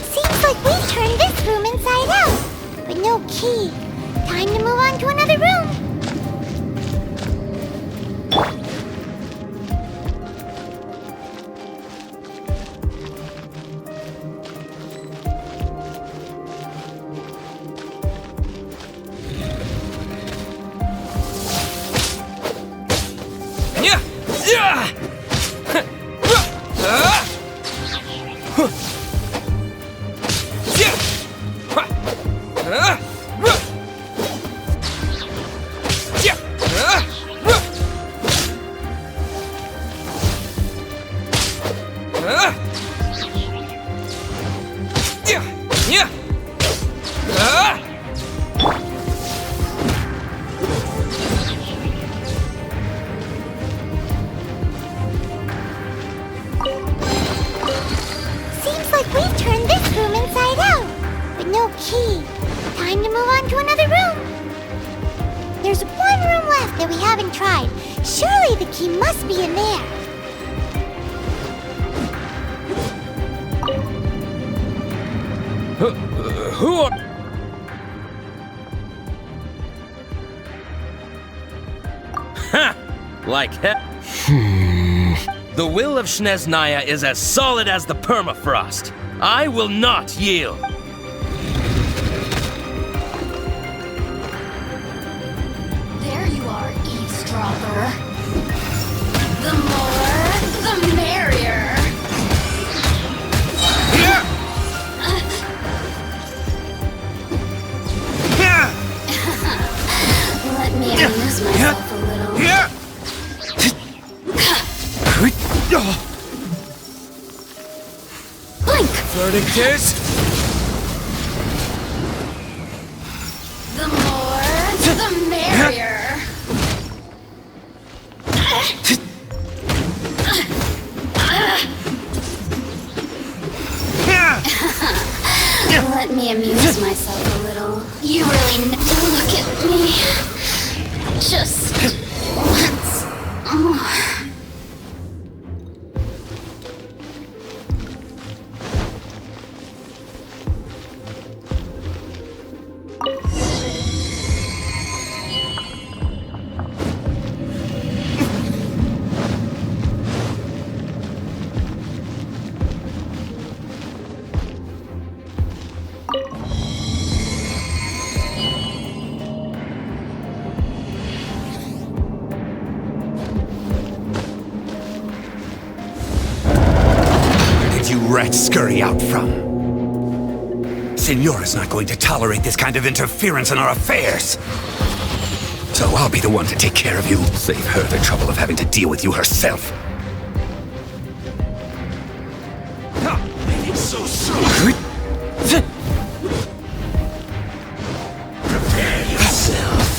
Seems like we turned this room inside out, but no key. Time to move on to another room. Seems like we've turned this room inside out, but no key. Time to move on to another room. There's one room left that we haven't tried. Surely the key must be in there. Who are... Ha! Like heck. The will of Shneznaya is as solid as the permafrost. I will not yield. There you are, eavesdropper. The more, the merrier. Let me amuse myself a little. Blink! Verdict is... The more, the merrier. Let me amuse myself a little. You really look at me. Just once more. Rats scurry out from. Senora's not going to tolerate this kind of interference in our affairs. So I'll be the one to take care of you. Save her the trouble of having to deal with you herself. So soon. Prepare yourself.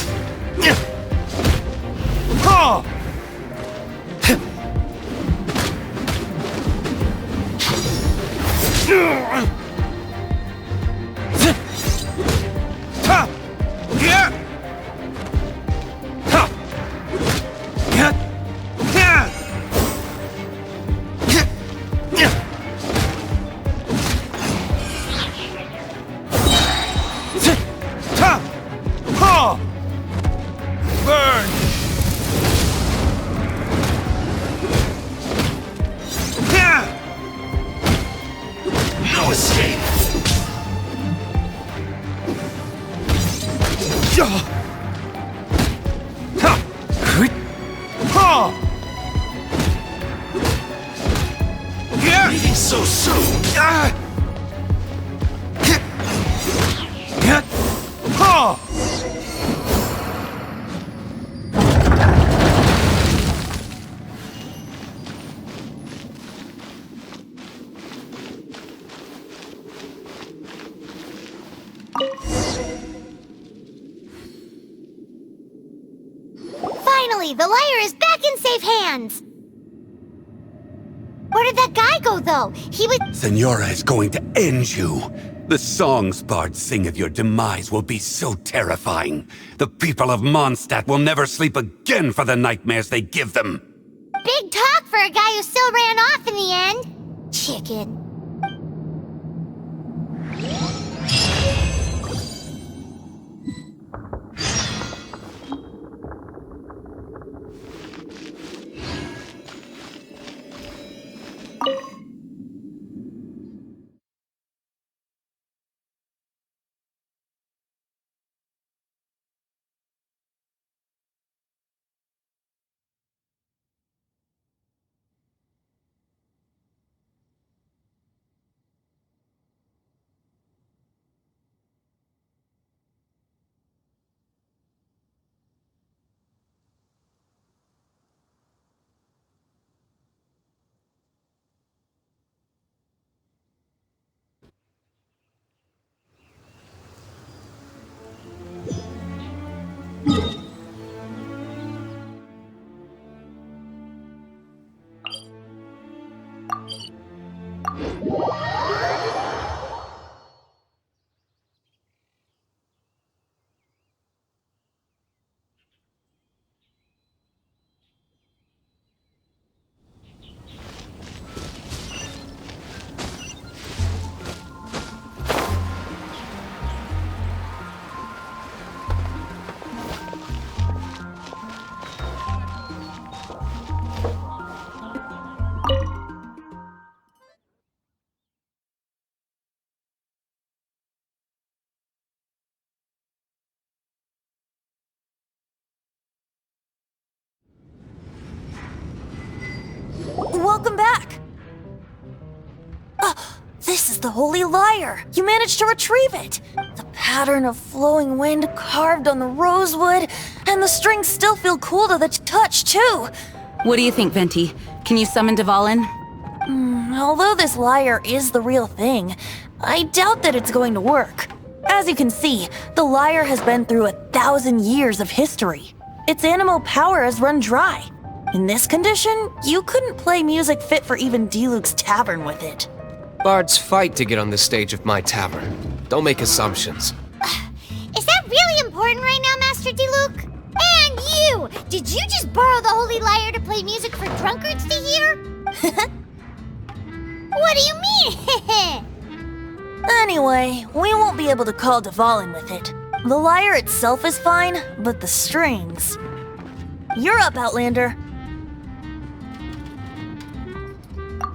Leaving so soon. Finally, the lyre is back in safe hands. Where did that guy go, though? He was... Senora is going to end you. The songs bards sing of your demise will be so terrifying. The people of Mondstadt will never sleep again for the nightmares they give them. Big talk for a guy who still ran off in the end. Chicken. This is the Holy Lyre! You managed to retrieve it! The pattern of flowing wind carved on the rosewood, and the strings still feel cool to the touch, too! What do you think, Venti? Can you summon Dvalin? Although this lyre is the real thing, I doubt that it's going to work. As you can see, the lyre has been through 1,000 years of history. Its Anemo power has run dry. In this condition, you couldn't play music fit for even Diluc's tavern with it. Bards fight to get on the stage of my tavern. Don't make assumptions. Is that really important right now, Master Diluc? And you! Did you just borrow the Holy Lyre to play music for drunkards to hear? What do you mean? Anyway, we won't be able to call Dvalin with it. The lyre itself is fine, but the strings... You're up, Outlander.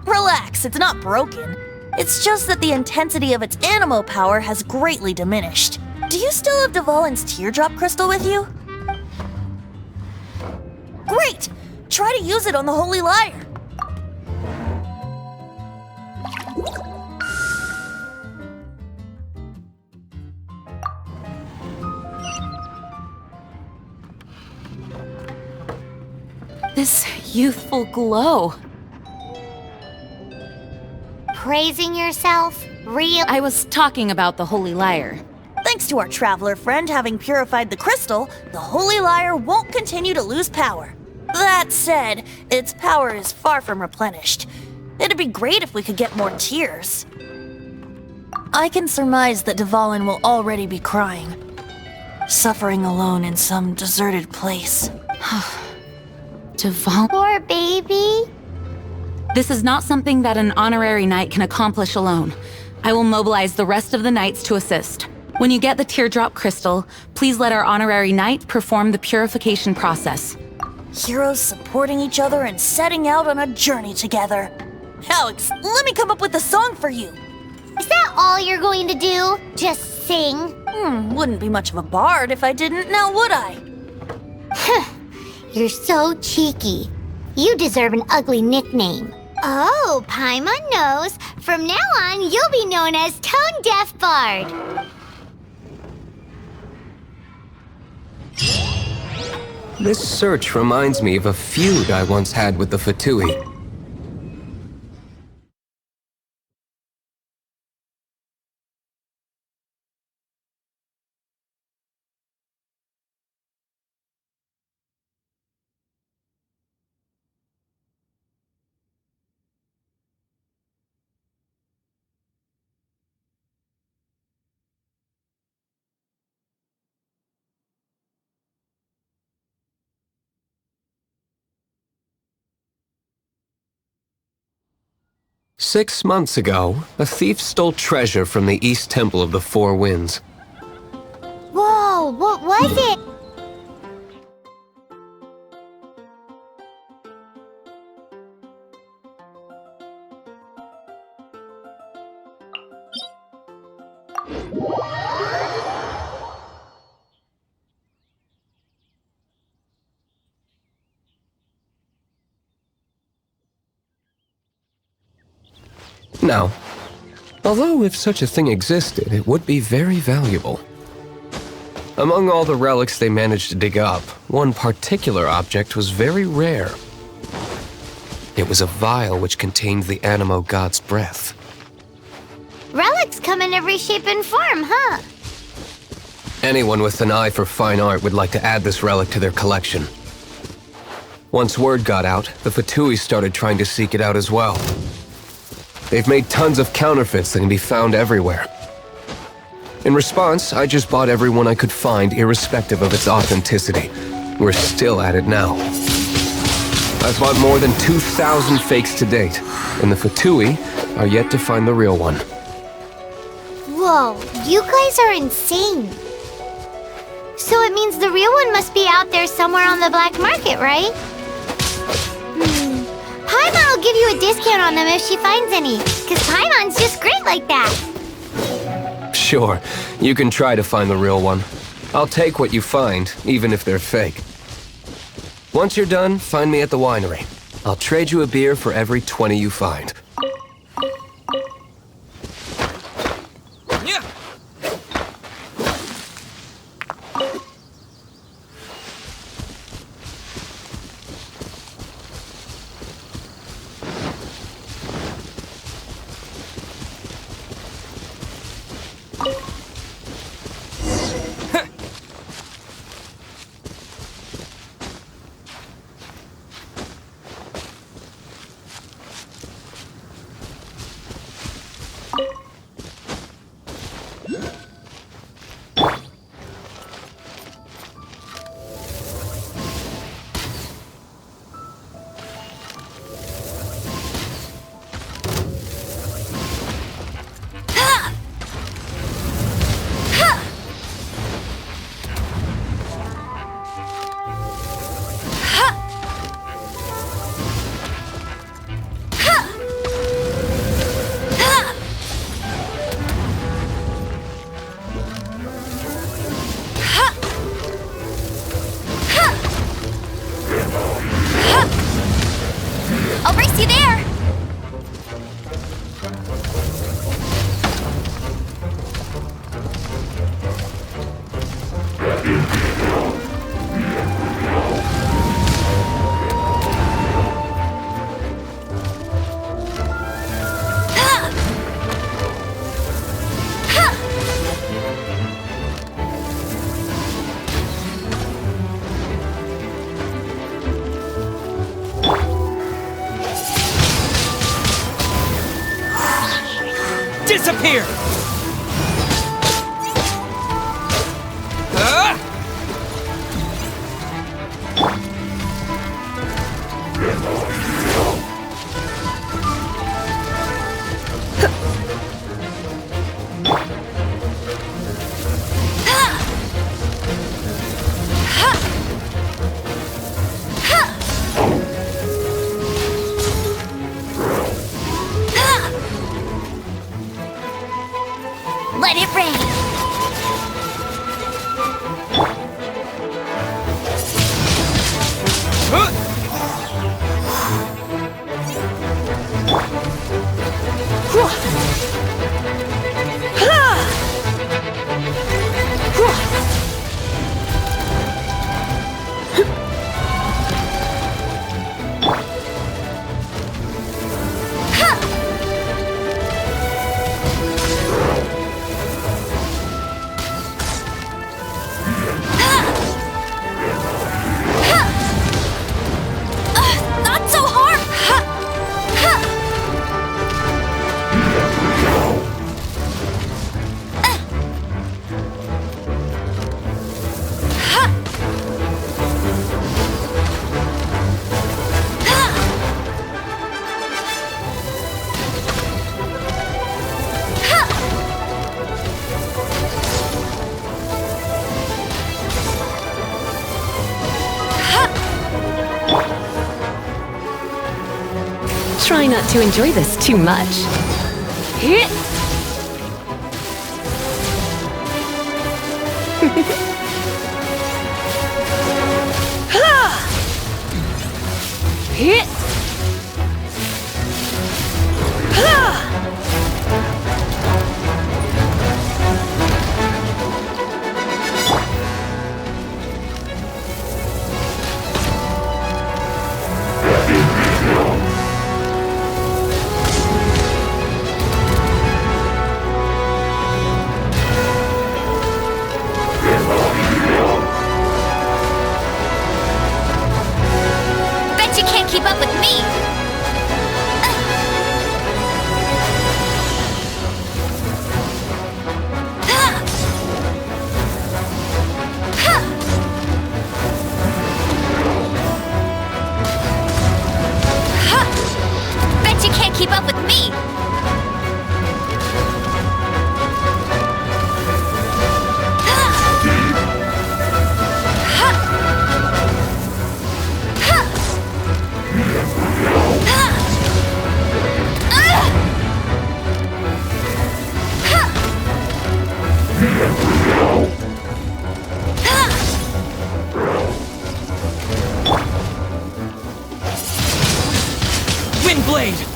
Relax, it's not broken. It's just that the intensity of its Anemo power has greatly diminished. Do you still have Dvalin's teardrop crystal with you? Great! Try to use it on the Holy Lyre. This youthful glow. Praising yourself? Real? I was talking about the Holy Lyre. Thanks to our traveler friend having purified the crystal, the Holy Lyre won't continue to lose power. That said, its power is far from replenished. It'd be great if we could get more tears. I can surmise that Dvalin will already be crying, suffering alone in some deserted place. Dvalin? Poor baby. This is not something that an honorary knight can accomplish alone. I will mobilize the rest of the knights to assist. When you get the teardrop crystal, please let our honorary knight perform the purification process. Heroes supporting each other and setting out on a journey together. Alex, let me come up with a song for you. Is that all you're going to do? Just sing? Wouldn't be much of a bard if I didn't, now would I? You're so cheeky. You deserve an ugly nickname. Oh, Paimon knows. From now on, you'll be known as Tone Deaf Bard. This search reminds me of a feud I once had with the Fatui. Six months ago, a thief stole treasure from the East Temple of the Four Winds. Whoa, what was it? Now, although if such a thing existed, it would be very valuable. Among all the relics they managed to dig up, one particular object was very rare. It was a vial which contained the Anemo god's breath. Relics come in every shape and form, huh? Anyone with an eye for fine art would like to add this relic to their collection. Once word got out, the Fatui started trying to seek it out as well. They've made tons of counterfeits that can be found everywhere. In response, I just bought every one I could find, irrespective of its authenticity. We're still at it now. I've bought more than 2,000 fakes to date, and the Fatui are yet to find the real one. Whoa, you guys are insane. So it means the real one must be out there somewhere on the black market, right? Paimon will give you a discount on them if she finds any, because Paimon's just great like that. Sure, you can try to find the real one. I'll take what you find, even if they're fake. Once you're done, find me at the winery. I'll trade you a beer for every 20 you find. I'll race you there! Disappear! Let it rain! Not so hard! Try not to enjoy this too much. Hit! Hit! Bet you can't keep up with me! Bet you can't keep up with me! Windblade!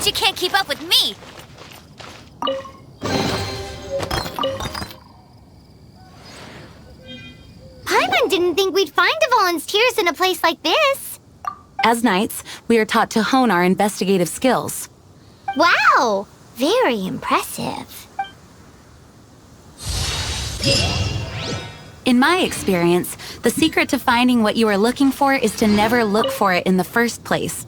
Bet you can't keep up with me! Paimon didn't think we'd find the volunteers in a place like this. As knights, we are taught to hone our investigative skills. Wow! Very impressive. In my experience, the secret to finding what you are looking for is to never look for it in the first place.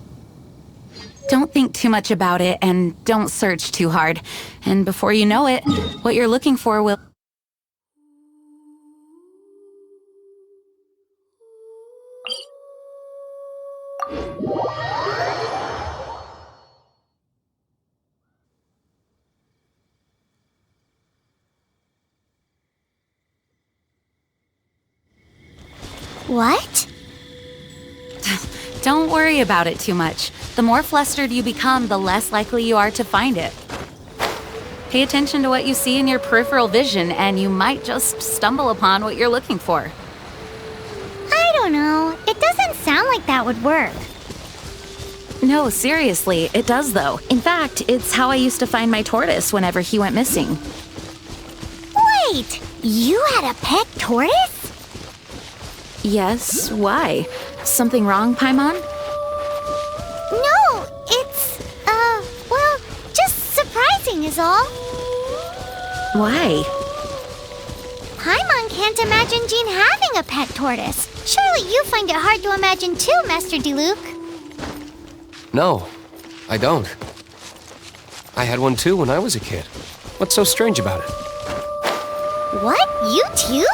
Don't think too much about it and don't search too hard. And before you know it, what you're looking for will... What? Don't worry about it too much. The more flustered you become, the less likely you are to find it. Pay attention to what you see in your peripheral vision, and you might just stumble upon what you're looking for. I don't know. It doesn't sound like that would work. No, seriously, it does though. In fact, it's how I used to find my tortoise whenever he went missing. Wait! You had a pet tortoise? Yes, why? Something wrong, Paimon? No, it's, well, just surprising is all. Why? Paimon can't imagine Jean having a pet tortoise. Surely you find it hard to imagine too, Master Diluc. No, I don't. I had one too when I was a kid. What's so strange about it? What? You too?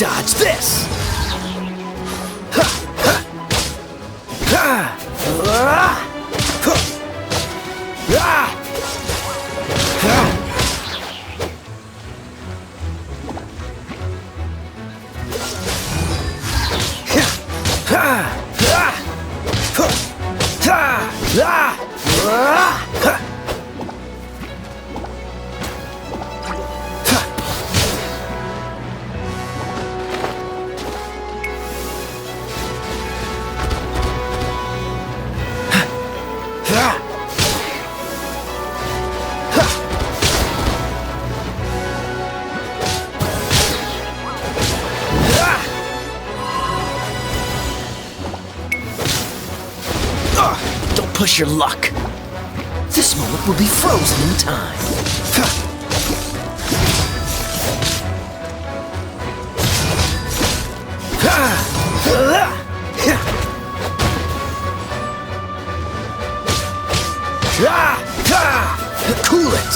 Dodge this! Don't push your luck. This moment will be frozen in time. Cool it!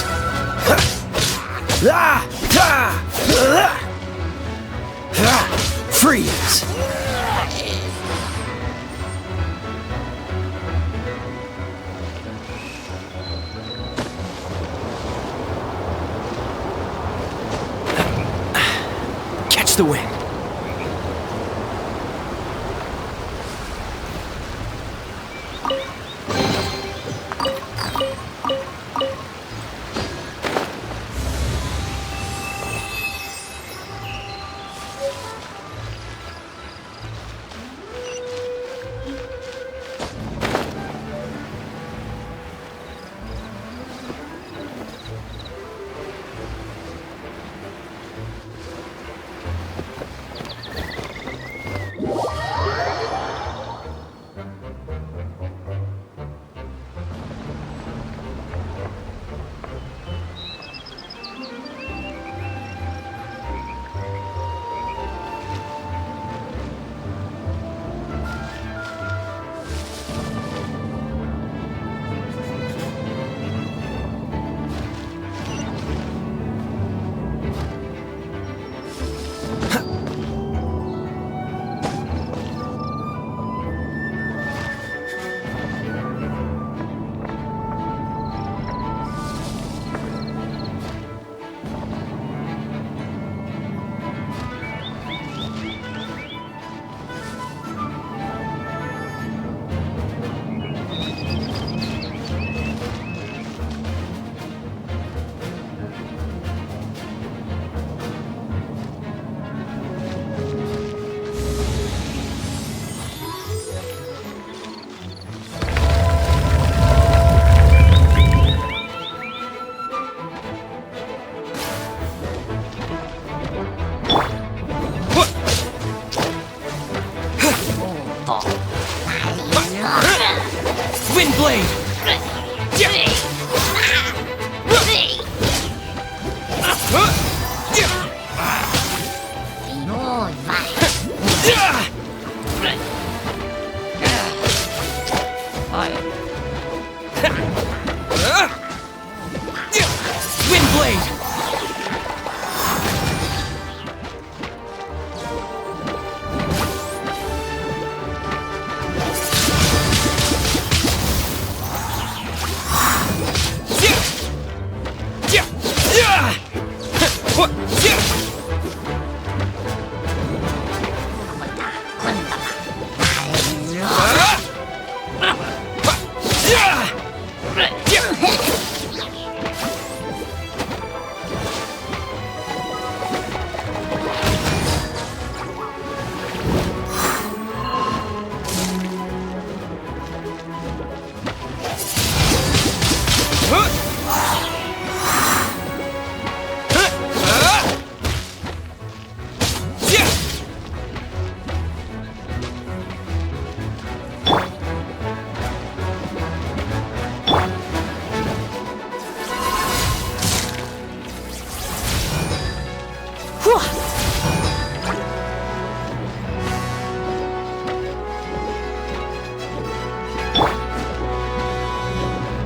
Freeze! Catch the wind.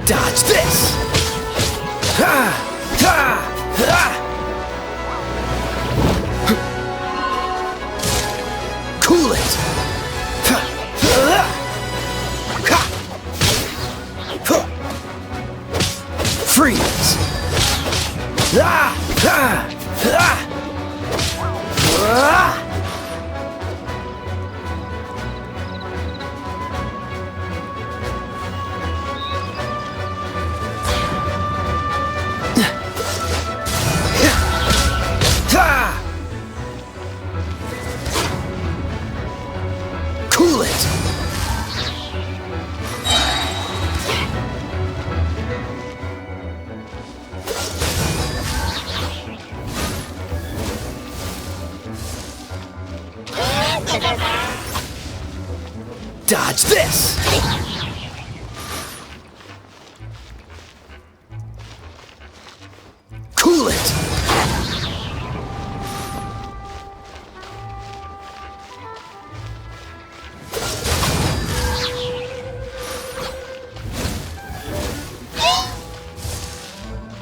Dodge this! Cool it! Freeze! Cool it! Dodge this! Cool it!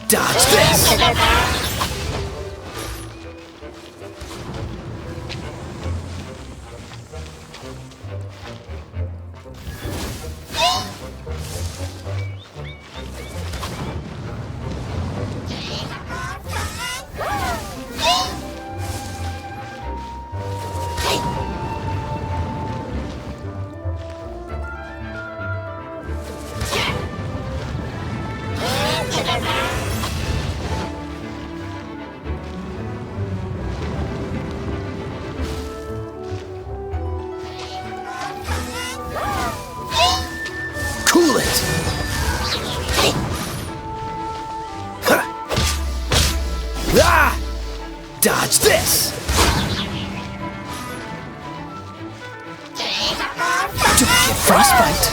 Dodge this! Cool it! Ah! Dodge this! Don't get frostbite!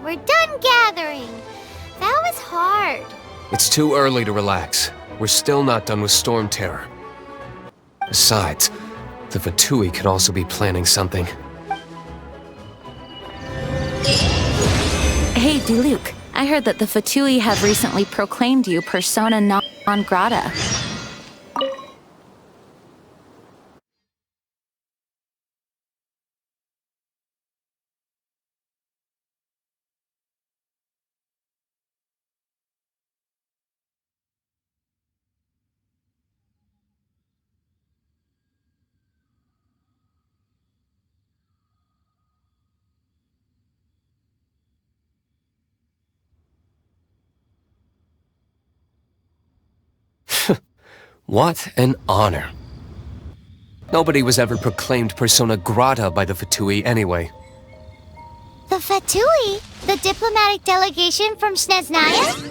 We're done gathering. That was hard. It's too early to relax. We're still not done with storm terror. Besides, the Fatui could also be planning something. Hey, Diluc, I heard that the Fatui have recently proclaimed you persona non grata. What an honor. Nobody was ever proclaimed persona grata by the Fatui anyway. The Fatui? The diplomatic delegation from Snezhnaya?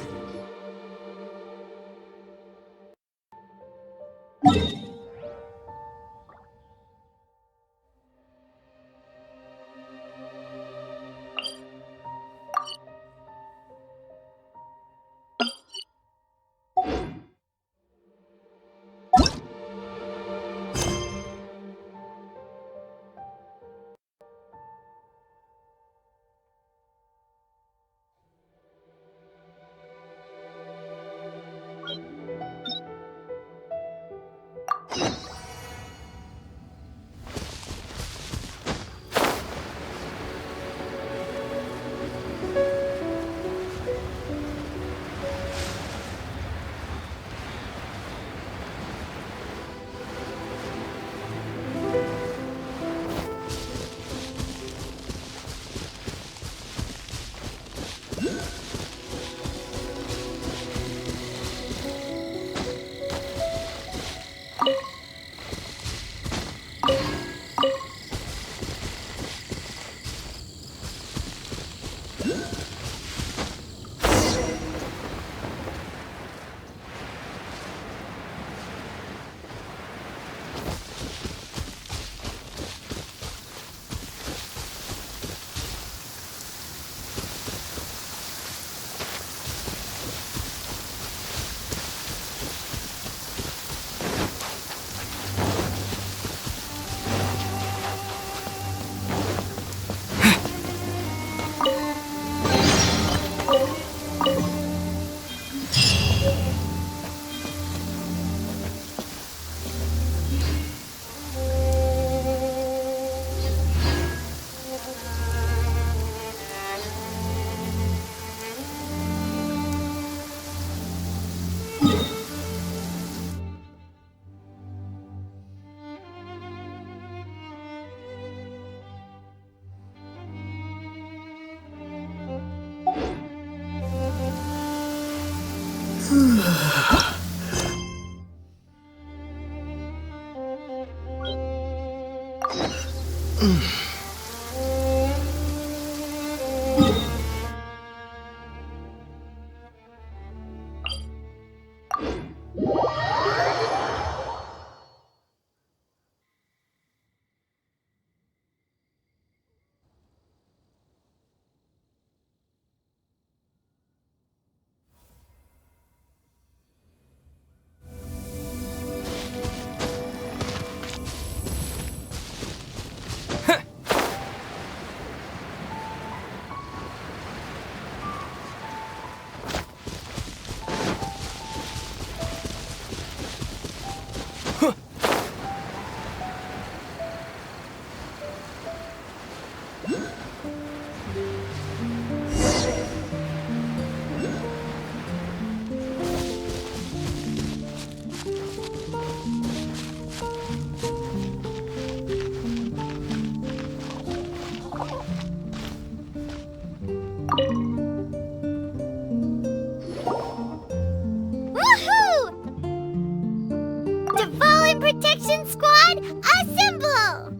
Protection Squad, assemble!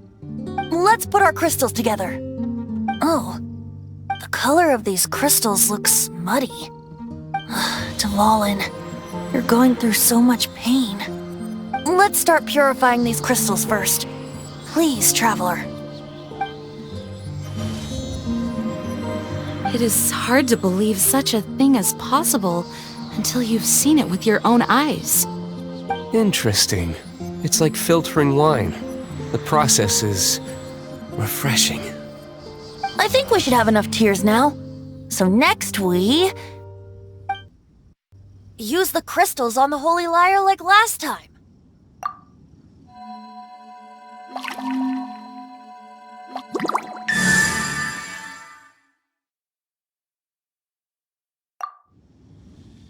Let's put our crystals together. Oh, the color of these crystals looks muddy. Dvalin, you're going through so much pain. Let's start purifying these crystals first. Please, Traveler. It is hard to believe such a thing is possible until you've seen it with your own eyes. Interesting. It's like filtering wine. The process is refreshing. I think we should have enough tears now. So next we use the crystals on the Holy Lyre like last time.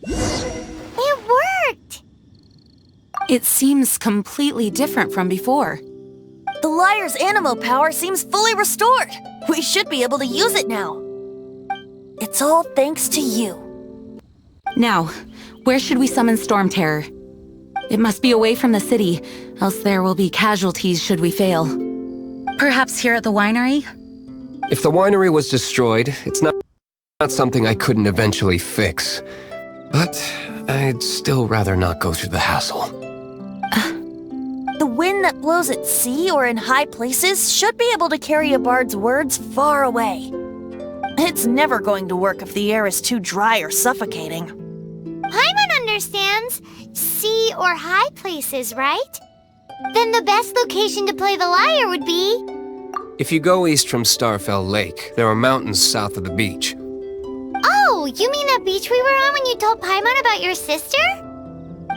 It worked! It seems completely different from before. The Lyre's Anemo power seems fully restored. We should be able to use it now. It's all thanks to you. Now, where should we summon Stormterror? It must be away from the city, else there will be casualties should we fail. Perhaps here at the winery? If the winery was destroyed, it's not something I couldn't eventually fix. But I'd still rather not go through the hassle. The wind that blows at sea or in high places should be able to carry a bard's words far away. It's never going to work if the air is too dry or suffocating. Paimon understands sea or high places, right? Then the best location to play the lyre would be... If you go east from Starfell Lake, there are mountains south of the beach. Oh, you mean that beach we were on when you told Paimon about your sister?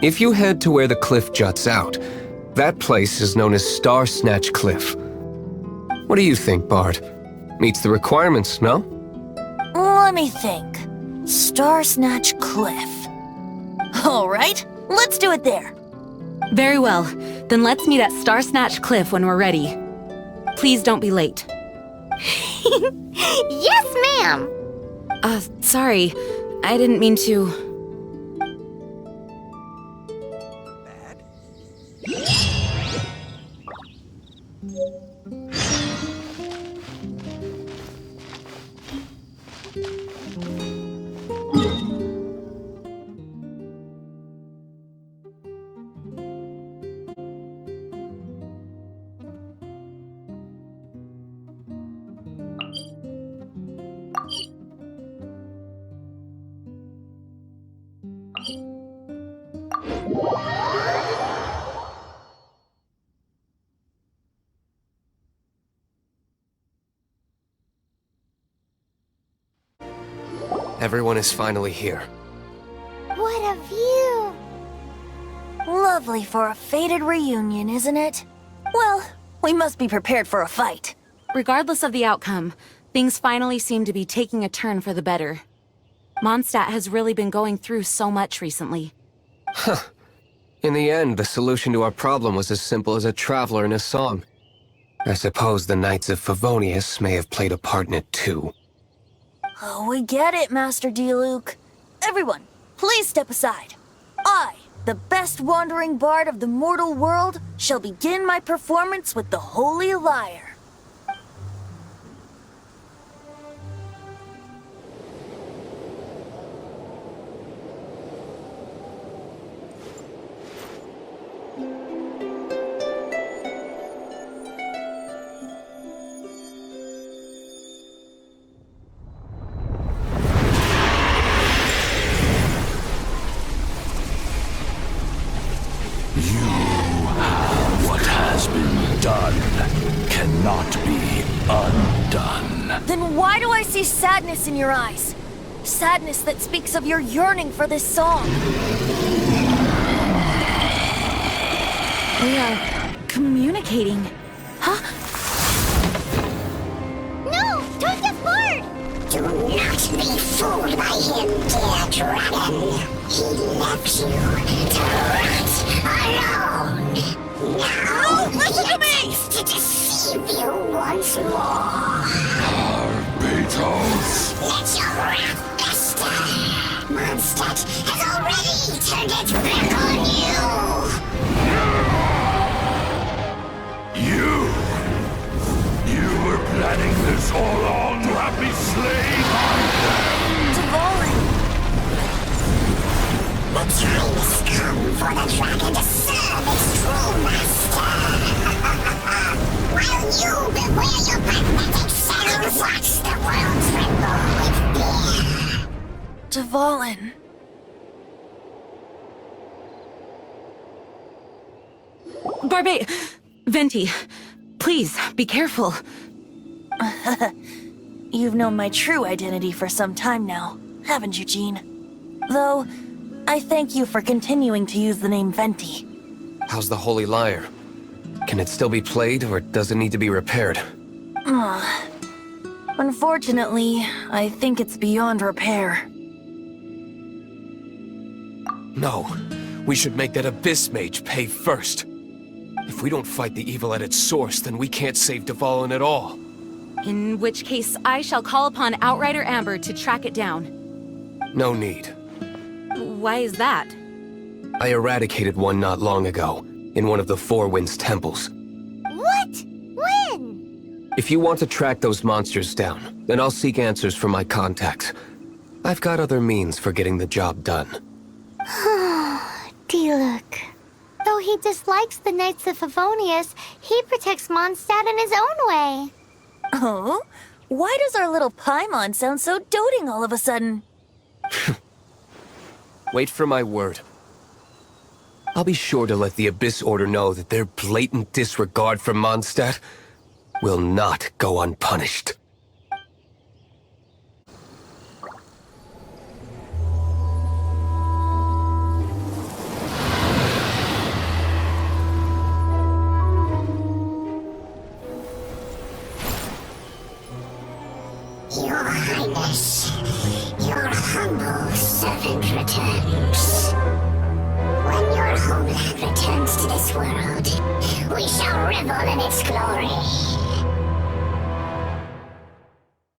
If you head to where the cliff juts out, that place is known as Star Snatch Cliff. What do you think, Bard? Meets the requirements, no? Let me think. Star Snatch Cliff. All right, let's do it there. Very well. Then let's meet at Star Snatch Cliff when we're ready. Please don't be late. Yes, ma'am! Sorry. I didn't mean to... Everyone is finally here. What a view! Lovely for a fated reunion, isn't it? Well, we must be prepared for a fight. Regardless of the outcome, things finally seem to be taking a turn for the better. Mondstadt has really been going through so much recently. Huh. In the end, the solution to our problem was as simple as a traveler in a song. I suppose the Knights of Favonius may have played a part in it too. Oh, we get it, Master Diluc. Everyone, please step aside. I, the best wandering bard of the mortal world, shall begin my performance with the Holy Lyre. Then why do I see sadness in your eyes? Sadness that speaks of your yearning for this song. We are communicating. Huh? No! Don't get bored! Do not be fooled by him, dear dragon. He left you to rot alone. Now, listen to me! To deceive you once more. Beatles. Let your wrath fester. Mondstadt has already turned its back on you. You were planning this all along to have me slain by them. The time has come for the dragon to serve its true master. While you beware your pathetic shadows, watch the world tremble with fear. Dvalin. Venti, please, be careful. You've known my true identity for some time now, haven't you, Jean? Though, I thank you for continuing to use the name Venti. How's the Holy Lyre? Can it still be played, or does it need to be repaired? Unfortunately, I think it's beyond repair. No. We should make that Abyss Mage pay first. If we don't fight the evil at its source, then we can't save Dvalin at all. In which case, I shall call upon Outrider Amber to track it down. No need. Why is that? I eradicated one not long ago, in one of the Four Winds temples. What? When? If you want to track those monsters down, then I'll seek answers from my contacts. I've got other means for getting the job done. Diluc. Though he dislikes the Knights of Favonius, he protects Mondstadt in his own way. Oh? Why does our little Paimon sound so doting all of a sudden? Wait for my word. I'll be sure to let the Abyss Order know that their blatant disregard for Mondstadt will not go unpunished. Your Highness, your humble servant returns. When your homeland returns to this world, we shall revel in its glory.